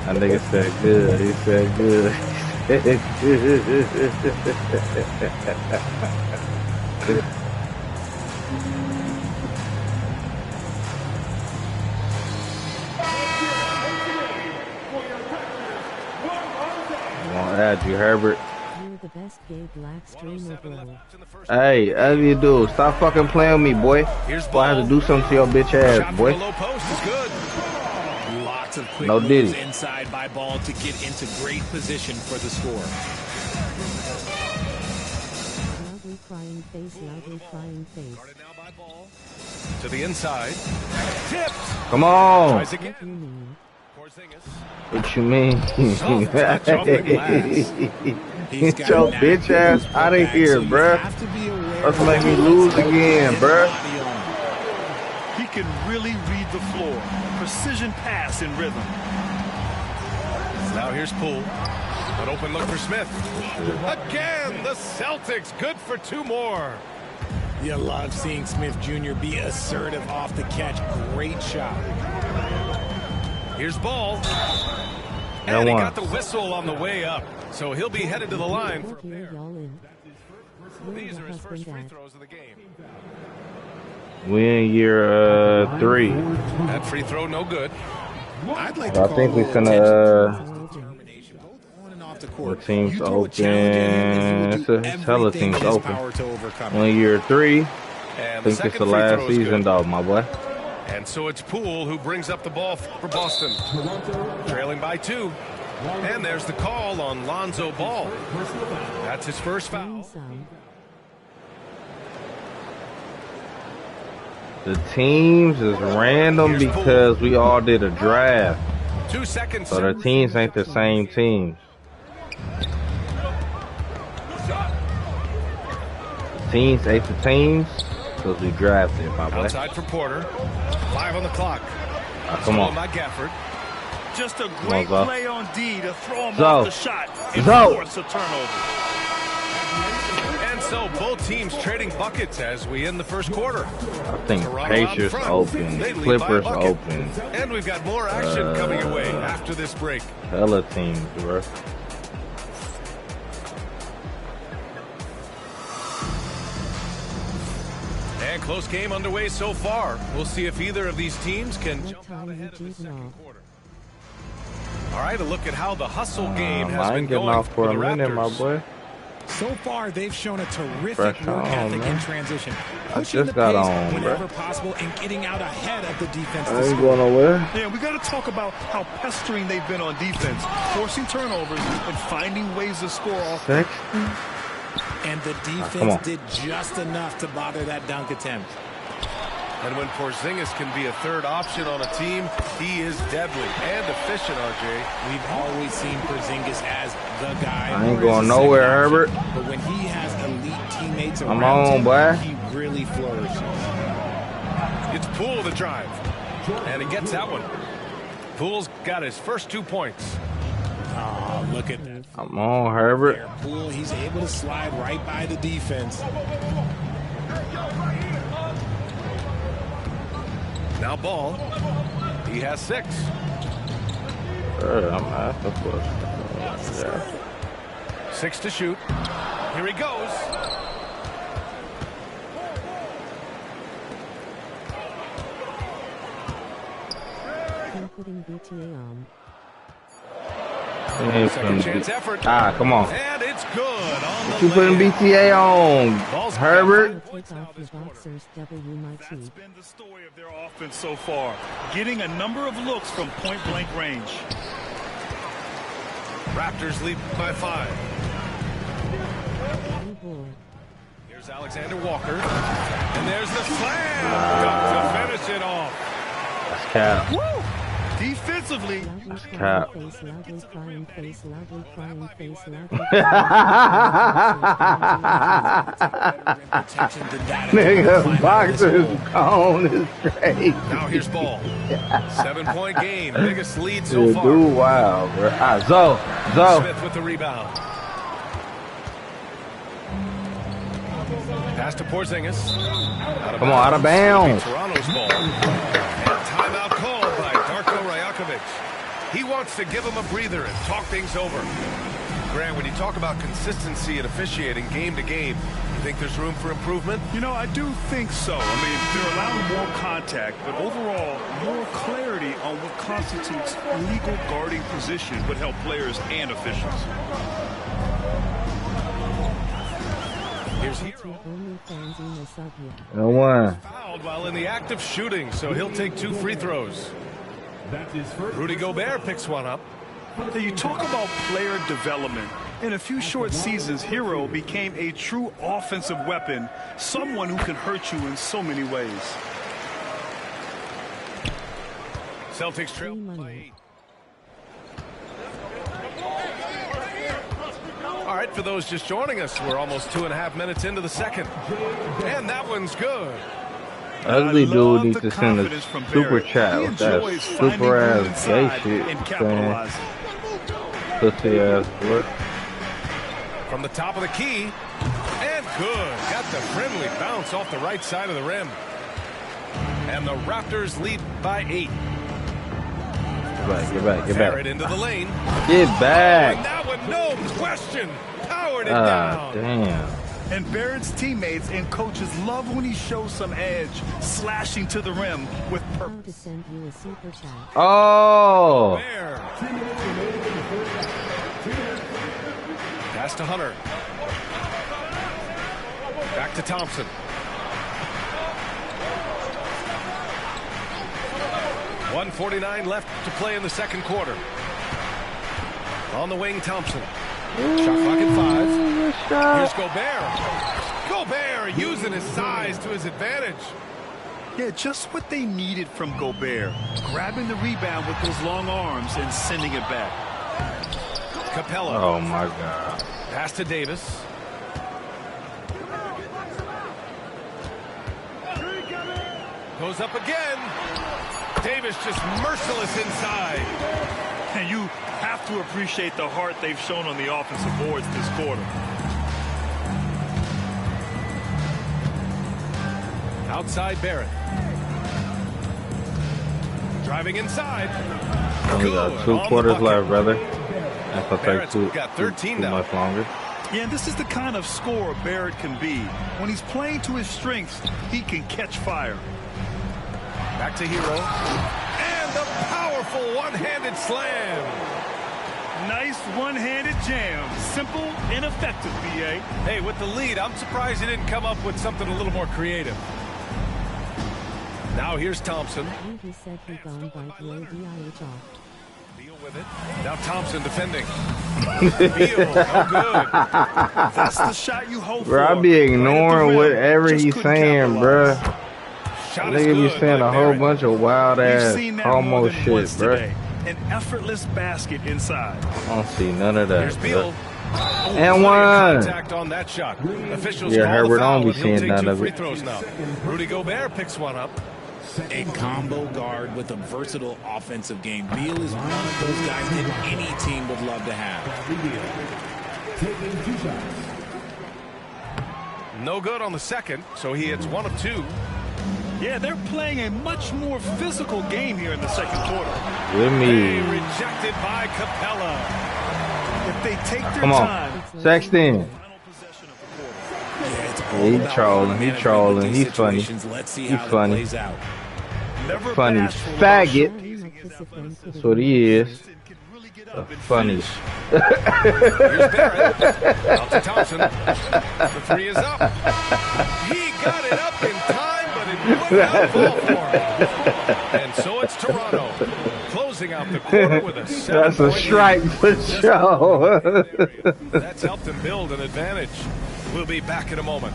That nigga said good. He said good. He said good. Won't add you, Herbert. You're the best gay black streamer, bro. Hey, ugly dude, stop fucking playing with me, boy. Here's Boy, I have to do something to your bitch Shot ass, from boy. the low post is good. Lots of quick No moves Diddy. inside by Ball to get into great position for the score. Loudly crying face, loudly crying face. Guarded now by Ball. To the inside. Tipped. Come on. Tries What again. you mean? Porzingis. What you mean? Soft touch off the glass. He's Get got your an bitch accurate ass push out of back, here, so you bruh. have to be aware Let's of make me the lose body again, bruh. on. He can really read the floor. Precision pass in rhythm. Now here's Poole. An open look for Smith. Again, the Celtics good for 2 more. You love seeing Smith Jr. be assertive off the catch. Great shot. Here's Ball. No And he one. got the whistle on the way up. So he'll be headed to the line. What year y'all in? You're These the are his first husband free dad. throws of the game. We in year 3. That free throw no good. I'd like I to think we call finna determination both on and off the the court. team's You throw a challenge at him, and he will open. do It's hella everything teams in his open. power to overcome We it. in year 3. I And the think it's second the free last throw is season, good. though, my boy. And so it's Poole who brings up the ball for Boston. Trailing by 2. And there's the call on Lonzo Ball. That's his first foul. Some. The teams is random Here's Poole. because we all did a draft. 2 seconds. So the teams ain't the same teams. The teams ain't the teams because we drafted, my boy. Outside for Porter. 5 on the clock. Come on. By Gafford. Just a on, great Zo. play on D to throw him Zo. off the shot and Zo. force a turnover. And so both teams trading buckets as we end the first quarter. I think Toronto out Pacers front. open, They lead by a Clippers bucket. open. And we've got more action coming away after this break. Hella teams, bro. And close game underway so far. We'll see if either of these teams can What jump out time ahead you of the choosing second off? quarter. All right, a look at how the hustle game has I been ain't getting going off for a the minute, my Raptors. boy. So far, they've shown a terrific Fresh work on, ethic man. in transition. I Pushing just the got pace on, whenever bro. possible and getting out ahead of the defense. I to ain't score. going nowhere. Yeah, we got to talk about how pestering they've been on defense, forcing turnovers and finding ways to score off. Six. And the come defense on. did just enough to bother that dunk attempt. And when Porzingis can be a third option on a team, he is deadly and efficient, RJ. We've always seen Porzingis as the guy. I ain't or as going a nowhere, second Herbert. option. But when he has elite teammates I'm around on, him, boy. he really flourishes. It's Poole the drive. And he gets that one. Poole's got his first 2 points. Oh, Oh, look at that. I'm on, Herbert. Pool, he's able to slide right by the defense. Now ball. He has 6. I'm asking for it. 6 to shoot. Here he goes. Putting BTA on. Second chance effort. Ah, come on. And it's good. On You putting BTA on, Herbert? Take off the boxers, That's been the story of their offense so far. Getting a number of looks from point-blank range. Raptors lead by 5. Here's Alexander Walker. And there's the slam. Got to finish it off. That's cap. Woo! Defensively. That's cap. Nigga, boxer's cone is crazy. Now here's ball. 7-point game. Biggest lead so far. Dude, wow, bro. Zo. Smith with the rebound. Pass to Porzingis. Come on, out of bounds. Toronto's ball. And timeout called by Darko Rajakovic. He wants to give him a breather and talk things over. Grant, when you talk about consistency and officiating game to game, you think there's room for improvement? You know, I do think so. I mean, they're allowing more contact, but overall, more clarity on what constitutes legal guarding position would help players and officials. Here's Hero. No one. Fouled while in the act of shooting, so he'll take 2 free throws. Rudy Gobert picks one up. Now, you talk about player development. In a few short seasons, Hero became a true offensive weapon, someone who can hurt you in so many ways. Celtics trail by 8. All right, for those just joining us, we're almost 2.5 minutes into the second. And that one's good. Ugly dude needs to send a super chat with that super ass gay shit. Pussy ass work. From the top of the key. And good. Got the friendly bounce off the right side of the rim. And the Raptors lead by 8. Get back. Barrett into the lane. Get back. And that one, no question, powered it down. Damn. And Barrett's teammates and coaches love when he shows some edge, slashing to the rim with purpose. Oh. Pass to Hunter. Back to Thompson. .149 left to play in the second quarter. On the wing, Thompson. Shot clock at 5. Here's Gobert. Gobert using his size to his advantage. Yeah, just what they needed from Gobert. Grabbing the rebound with those long arms and sending it back. Capella. Oh, my God. Pass to Davis. Goes up again. Davis just merciless inside. And you have to appreciate the heart they've shown on the offensive boards this quarter. Outside Barrett. Driving inside. Only got 2 quarters left, brother. That's gonna take too much longer. Yeah, and this is the kind of scorer Barrett can be. When he's playing to his strengths, he can catch fire. Back to Hero. And the powerful one-handed slam. Nice one-handed jam. Simple and effective, B.A. Hey, with the lead, I'm surprised he didn't come up with something a little more creative. Now here's Thompson. He said he gone by the Deal with it. Now Thompson defending. Beal, no good. That's the shot you hope bro, for. I be ignoring whatever he's saying, bro. Nigga be saying a whole bunch of wild ass almost shit, bro. An effortless basket inside. I don't see none of that. Here's Beal. And one. Contact on that shot. Officials Yeah, call Herbert, the I don't foul, be and he'll seeing take none 2 of free it. throws now. Rudy Gobert picks one up. A combo guard with a versatile offensive game. Beal is one of those guys that any team would love to have. Taking 2 shots. No good on the second, so he hits 1 of 2. Yeah, they're playing a much more physical game here in the second quarter. With me. Rejected by Capella. If they take their Come on. time. Sexton. He trolling. He trolling. He's funny. He's funny. Funny faggot. That's what he is. Funny. Here's Barrett. Out to Thompson. The 3 is up. He got it up in time, but it would not fall for him. And so it's Toronto closing out the quarter with a 7-point That's a strike for sure. That's helped him build an advantage. We'll be back in a moment.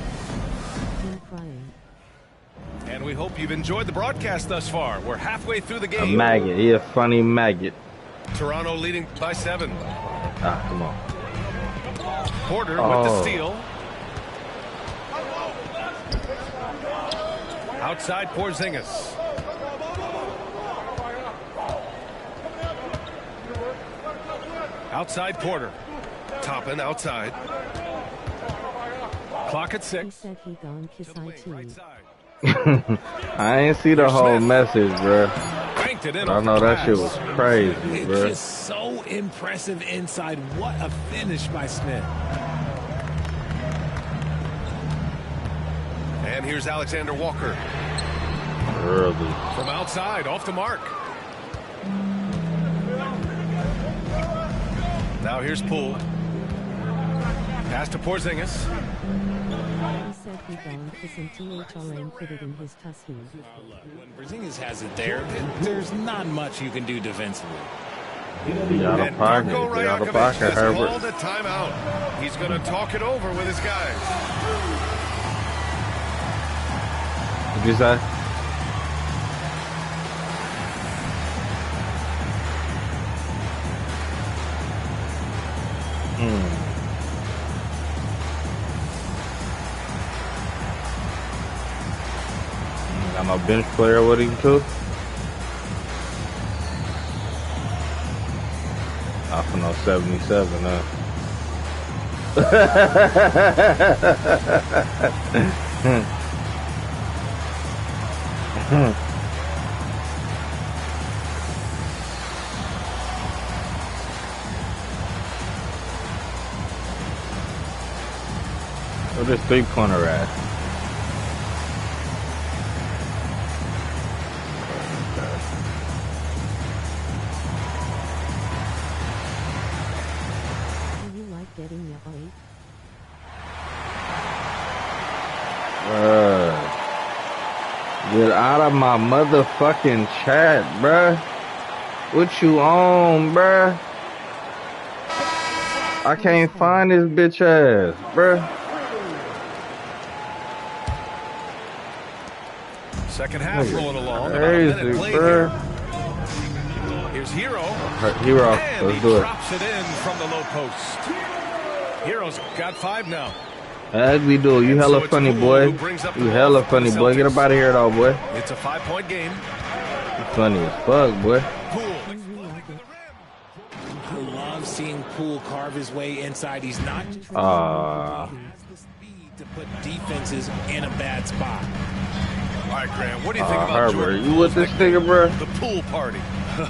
And we hope you've enjoyed the broadcast thus far. We're halfway through the game. A maggot. He a funny maggot. Toronto leading by 7. Ah, come on. Porter with the steal. Outside Porzingis. Outside Porter. Toppin outside. Clock at 6. He said he gone kiss Right side. I ain't see the whole message, bro. Banked it in. I know that shit was crazy, It's bro. just so impressive inside. What a finish by Smith. And here's Alexander Walker. Early. From outside, off the mark. Now here's Poole. Pass to Porzingis. He said he gone kiss and THRN put it in his tussy. When Porzingis has it there, there's not much you can do defensively. He out of And pocket. Darko He out of Rajakovic pocket, has Herbert. called a timeout. He's going to talk it over with his guys. What'd you say? Got my bench player with him too. I for no 77, huh? Where's this 3-pointer at? Do you like getting your body? Get out of my motherfucking chat, bruh. What you on, bruh? I can't find this bitch ass, bruh. Second half rolling along. Crazy, About a minute played bruh. here. Here's Hero. Hero, And let's he do it. drops it in from the low post. Hero's got 5 now. As we do. You And hella so it's funny, Poole boy. who brings up the You ball hella for funny, the boy. Get Celtics. up out of here, though, boy. It's a 5-point game. You funny as fuck, boy. Poole. I love seeing Poole carve his way inside. He's not just Ah. has the speed to put defenses in a bad spot. All right, Graham, what do you think about Herbert, Jordan you with this nigga, bro? the pool party?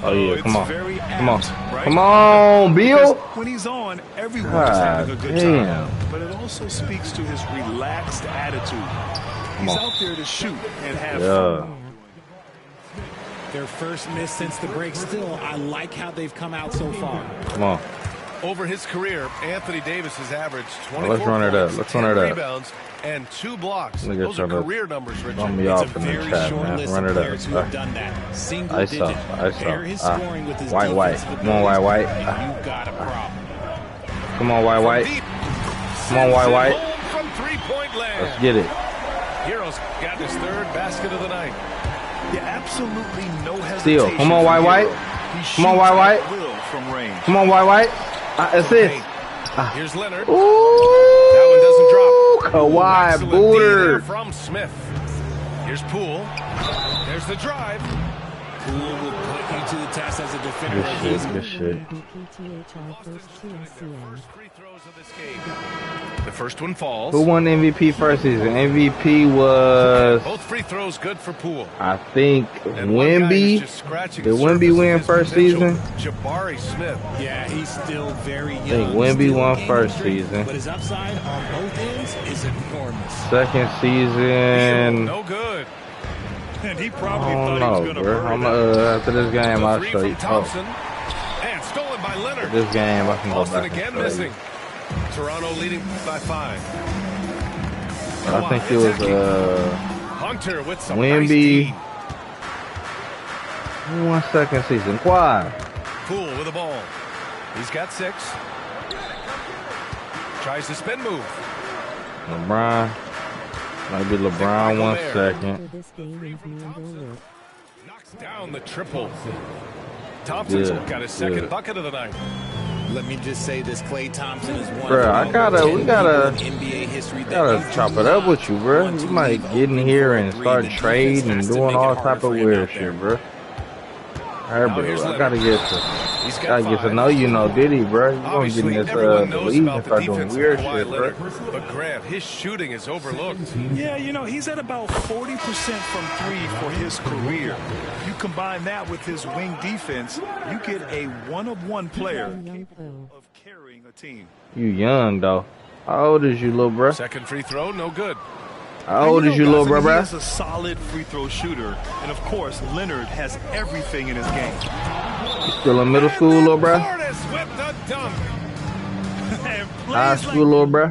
Oh, yeah, It's come on. very Come on. apt, right? Come on, Because Bill. when he's on, everyone's God having a good damn. time. But it also speaks to his relaxed attitude. He's on. out there to shoot and have fun. Yeah. Their first miss since the break. Still, I like how they've come out so far. Come on. Over his career, Anthony Davis has averaged 24 Let's run it up. points, Let's 10 run it up. rebounds, and 2 blocks. Nigga Those are trying to career numbers, Throw Richard. me It's a off in the very chat, short man. list Run of it players who up. have done that. Single I digit. saw. Pair his Ah. scoring with his White. defensive Come on, White. ability, and you've got a problem. Come on, White. Deep. Come on, White. Home from three-point land. Let's get it. Hero's got his 3rd basket of the night. Yeah, absolutely no hesitation. Steal. Come on, from White. Hero. He Come on, shoots White. at will from range. Come on, White. Assist. Here's Leonard. Ooh. That one doesn't drop. Kawhi Excellent D there Booter. from Smith. Here's Poole. There's the drive. Poole will put you to the test as a defender. Good shit. First free throws of this game. The first one falls. Who won MVP first season? MVP was... Both free throws good for Poole. I think Wemby. Did Wemby win first season? Jabari Smith. Yeah, he's still very young. I think Wemby won first season. But his upside on both ends is enormous. Second season... No good. And he probably I don't thought he was know, going to bro. burn After this game, I'll show you. Thompson. And stolen by Leonard. This game, I can go Boston back again and missing. Toronto leading by 5. I think it was Hunter with some Wemby. nice Who won second season? Why? Poole with the ball. He's got 6. Tries the spin move. LeBron. Maybe LeBron 1 second. Knocks down the triple. Thompson's got his second bucket of the night. Let me just say this: Klay Thompson is one. Bro, of the we gotta NBA history gotta chop it up with you, bro. You might get in here and start trading and doing all type of weird shit, bro. Alright, bro. I gotta get to know you, Diddy, bro. You gonna get in this league and start doing weird shit, bro. But Grant, his shooting is overlooked. Yeah, he's at about 40% from 3 for his career. You combine that with his wing defense, you get a one-of-one player capable of carrying a team. You young, though. How old is you, little bro? Second free throw, no good. How old is you, little bro? He's a solid free throw shooter. And, of course, Leonard has everything in his game. You still in middle school, little bro? Portis with the dunk. High school, little bro?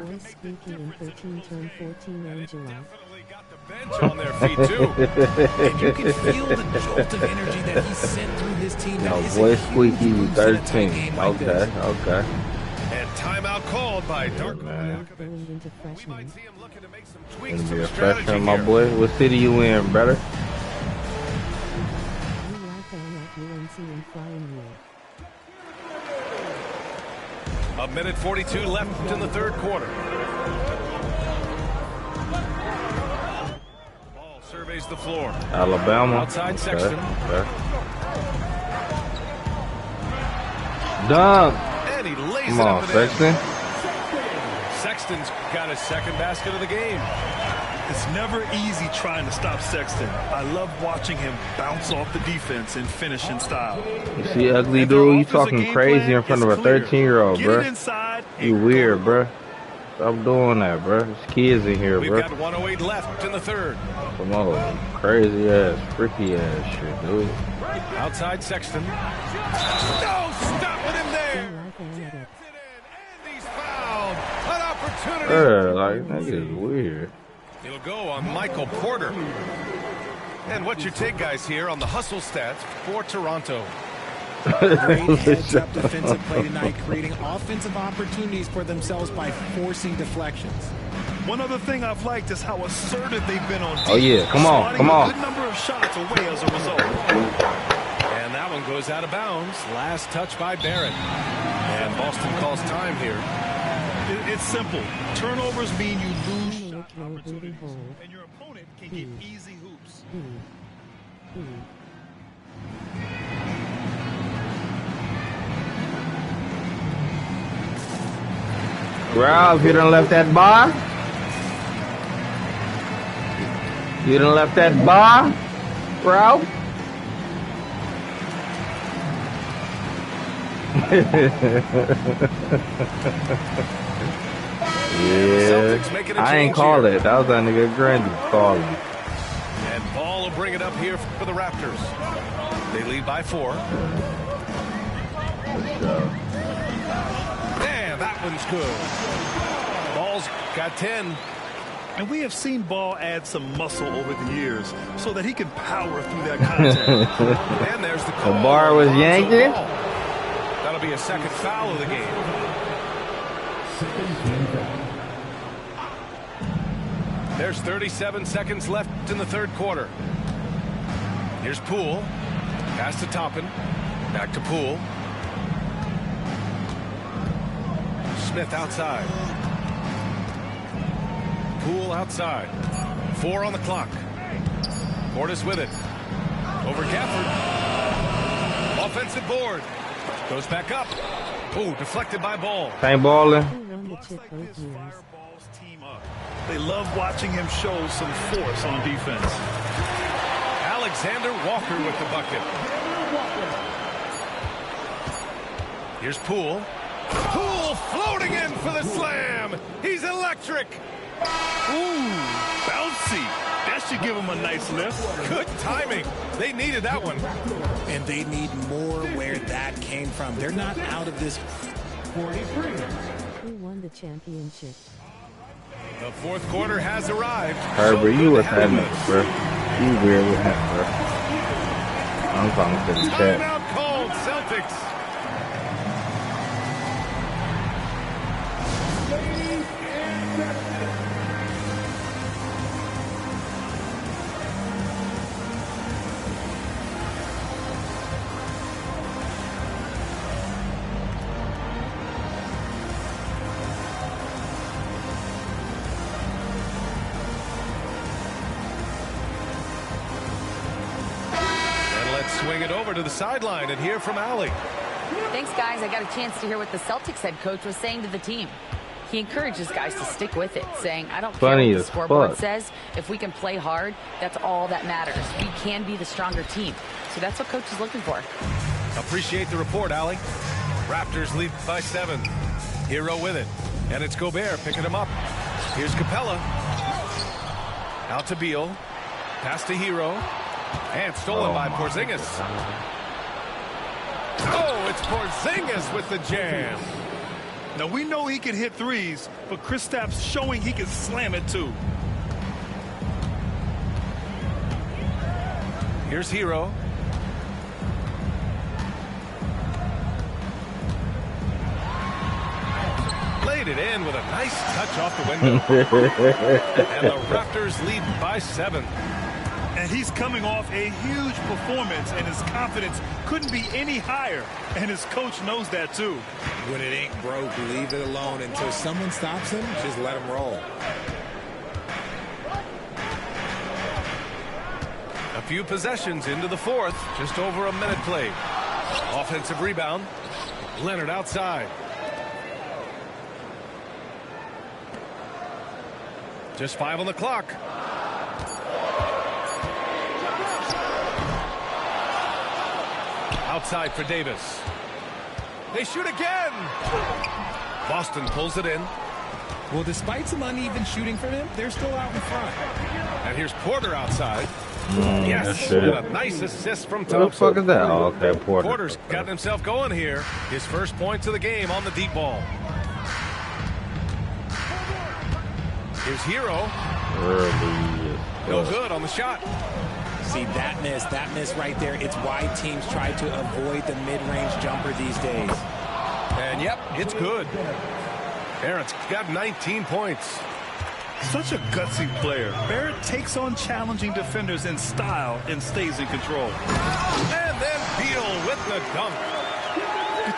Bench on their feet, too. And you can feel the jolt of energy that he sent through his team. No, boy, Squeaky, 13. Okay. And timeout called by Darko. Man. We might see him looking to make some tweaks Gonna to be the a strategy freshman, my here. boy. What city you in, brother? A minute 42 left in the third quarter. Ball surveys the floor. Alabama. Outside Sexton. Okay. Dunk. And he lays Come it on, up and in. Sexton. Sexton's got his second basket of the game. It's never easy trying to stop Sexton. I love watching him bounce off the defense and finish in style. You see, ugly dude, you talking crazy in front of a 13-year-old, bro. You weird, bro. Stop doing that, bro. There's kids in here, We've bro. got 1:08 left in the third. Come on, crazy ass, freaky ass shit, dude. Outside Sexton. No, stop with him there. And he's fouled. An opportunity. Like, that is weird. He'll go on Michael Porter. And what's your take, guys, here on the hustle stats for Toronto? Great heads-up defensive play tonight, creating offensive opportunities for themselves by forcing deflections. One other thing I've liked is how assertive they've been on defense. Oh, yeah. Come on. Slotting Come a on. good number of shots away as a result. And that one goes out of bounds. Last touch by Barrett. And Boston calls time here. It's simple. Turnovers mean you lose shot opportunities, and your opponent can get easy hoops. Ralph, you done left that bar? You done left that bar, Ralph? Yeah, I ain't call it. That was that nigga Grandy calling. And Ball will bring it up here for the Raptors. They lead by 4. Man, that one's good. Ball's got 10. And we have seen Ball add some muscle over the years so that he can power through that contact. And there's the call. The bar was yanking. That'll be a second foul of the game. There's 37 seconds left in the third quarter. Here's Poole. Pass to Toppin. Back to Poole. Smith outside. Poole outside. 4 on the clock. Portis with it. Over Gafford. Offensive board. Goes back up. Oh, deflected by Ball. Ain't balling. Who won the chip both years? They love watching him show some force on defense. Alexander Walker with the bucket. Here's Poole. Poole floating in for the slam. He's electric. Ooh, bouncy. That should give him a nice lift. Good timing. They needed that one. And they need more where that came from. They're not out of this. 43. Who won the championship? The fourth quarter has arrived. Herbert, you with that nigga, bro. You weird with him, bro. I'm calling to the chat. Timeout called, Celtics. Swing it over to the sideline and hear from Allie. Thanks, guys. I got a chance to hear what the Celtics head coach was saying to the team. He encourages guys to stick with it, saying, I don't care what the scoreboard says. If we can play hard, that's all that matters. We can be the stronger team. So that's what coach is looking for. Appreciate the report, Allie. Raptors lead by 7. Hero with it. And it's Gobert picking him up. Here's Capella. Out to Beal. Pass to Hero. And stolen by Porzingis. Oh, it's Porzingis with the jam. Now, we know he can hit threes, but Kristaps showing he can slam it too. Here's Hero. Laid it in with a nice touch off the window. And the Raptors lead by 7. And he's coming off a huge performance, and his confidence couldn't be any higher. And his coach knows that, too. When it ain't broke, leave it alone. Until someone stops him, just let him roll. A few possessions into the fourth. Just over a minute played. Offensive rebound. Leonard outside. Just 5 on the clock. Outside for Davis. They shoot again. Boston pulls it in. Well, despite some uneven shooting from him, they're still out in front. And here's Porter outside. Yes, and a nice assist from What the fuck Thompson. is that? Oh, okay, Porter. Porter's gotten himself going here. His first points of the game on the deep ball. Here's Hero. No good on the shot. See, that miss right there, it's why teams try to avoid the mid-range jumper these days. And yep, it's good. Barrett's got 19 points. Such a gutsy player. Barrett takes on challenging defenders in style and stays in control. And then Beal with the dunk.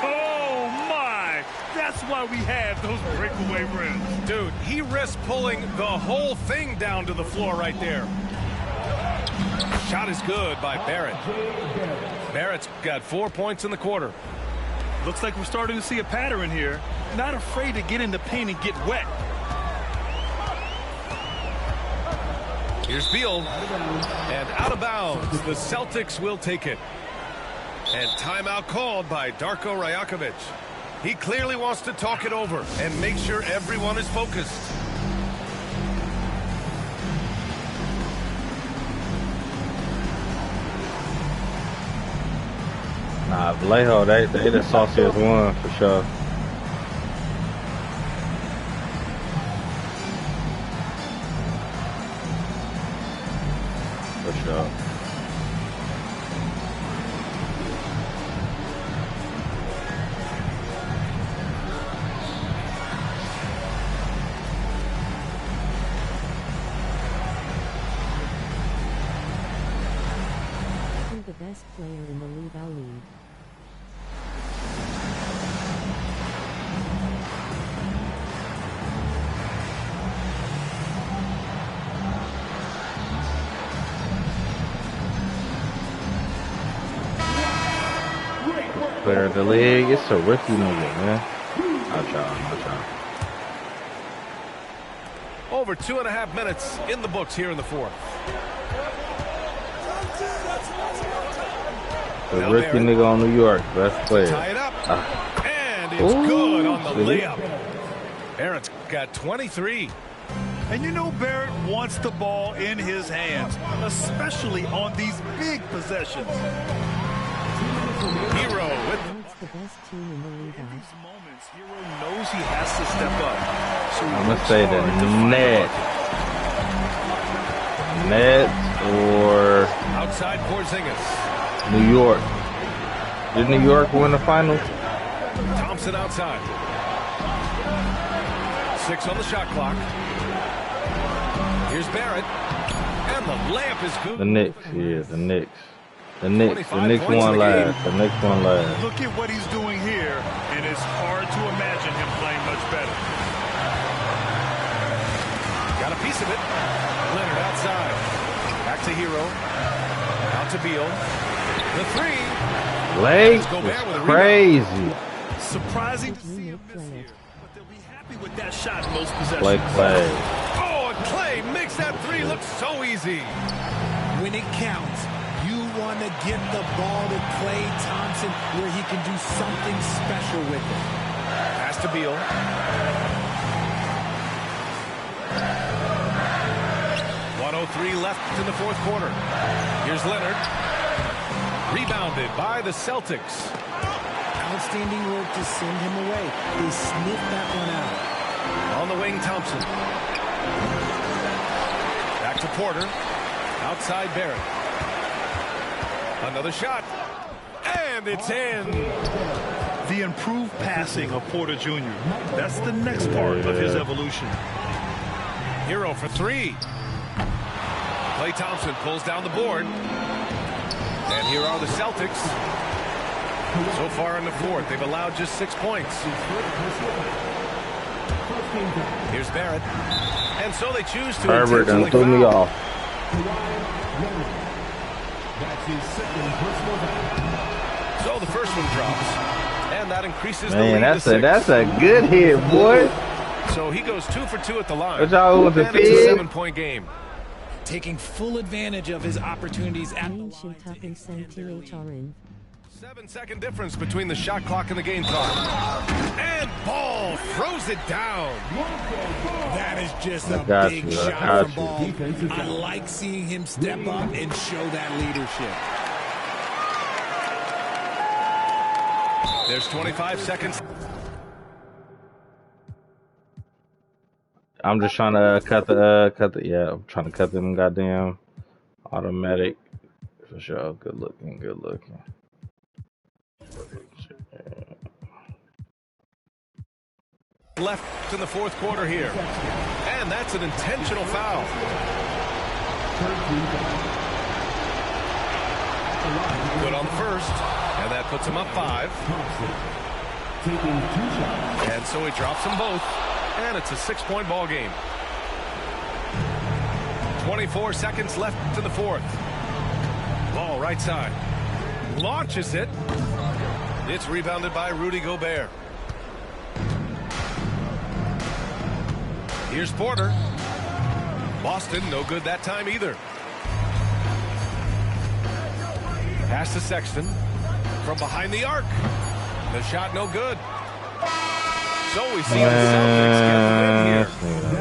Oh, my. That's why we have those breakaway rims. Dude, he risked pulling the whole thing down to the floor right there. Shot is good by Barrett. Barrett's got 4 points in the quarter. Looks like we're starting to see a pattern here. Not afraid to get in the paint and get wet. Here's Beal. And out of bounds. The Celtics will take it. And timeout called by Darko Rajakovic. He clearly wants to talk it over and make sure everyone is focused. Nah, Vallejo, they the sauciest one for sure. For sure. Who's the best player in the league? I'll lead. player in the league. It's a rookie nigga, man. Not y'all. Over 2.5 minutes in the books here in the fourth. The rookie nigga on New York, best player. Tie it up. And it's good on the layup. Barrett's got 23. And you know Barrett wants the ball in his hands, especially on these big possessions. Hero with the best team in the league. In these moments, Hero knows he has to step up. So I'm gonna say the Nets or outside Porzingis. New York. Did New York win the finals? Thompson outside. 6 on the shot clock. Here's Barrett. And the layup is good. The Knicks, yeah, the Knicks. The Knicks won last. The Knicks won last. Look at what he's doing here, and it's hard to imagine him playing much better. Got a piece of it. Leonard outside. Back to Hero. Out to Beal. The three. Late is crazy. Surprising to see him miss here, but they'll be happy with that shot in most possessions. Clay. Oh, and Clay makes that three look so easy. When it counts, you want to get the ball to Klay Thompson where he can do something special with it. Pass to Beal. .103 left in the fourth quarter. Here's Leonard. Rebounded by the Celtics. Outstanding work to send him away. They sniffed that one out. On the wing, Thompson. Back to Porter. Outside Barrett. Another shot. And it's in. The improved passing of Porter Jr. That's the next part of his evolution. Hero for three. Klay Thompson pulls down the board. And here are the Celtics. So far in the fourth, they've allowed just 6 points. Here's Barrett. And so they choose to Herbert done threw me off. So the first one drops. And that increases the Man, lead to 6. that's a good hit, boy. So he goes 2 for 2 at the line. Good job with the And it's a feed. 7-point game. Taking full advantage of his opportunities at the line. 7-second difference between the shot clock and the game clock. And Ball throws it down. That is just a big you, shot from Ball. I like seeing him step up and show that leadership. There's 25 seconds. I'm just trying to I'm trying to cut them goddamn automatic for sure. Good looking. Left in the fourth quarter here. And that's an intentional foul. Good on the first. And that puts him up 5. And so he drops them both. And it's a 6-point ball game. 24 seconds left to the fourth. Ball right side. Launches it. It's rebounded by Rudy Gobert. Here's Porter. Boston, no good that time either. Pass to Sexton. From behind the arc. The shot no good. So we see the Celtics get the win here.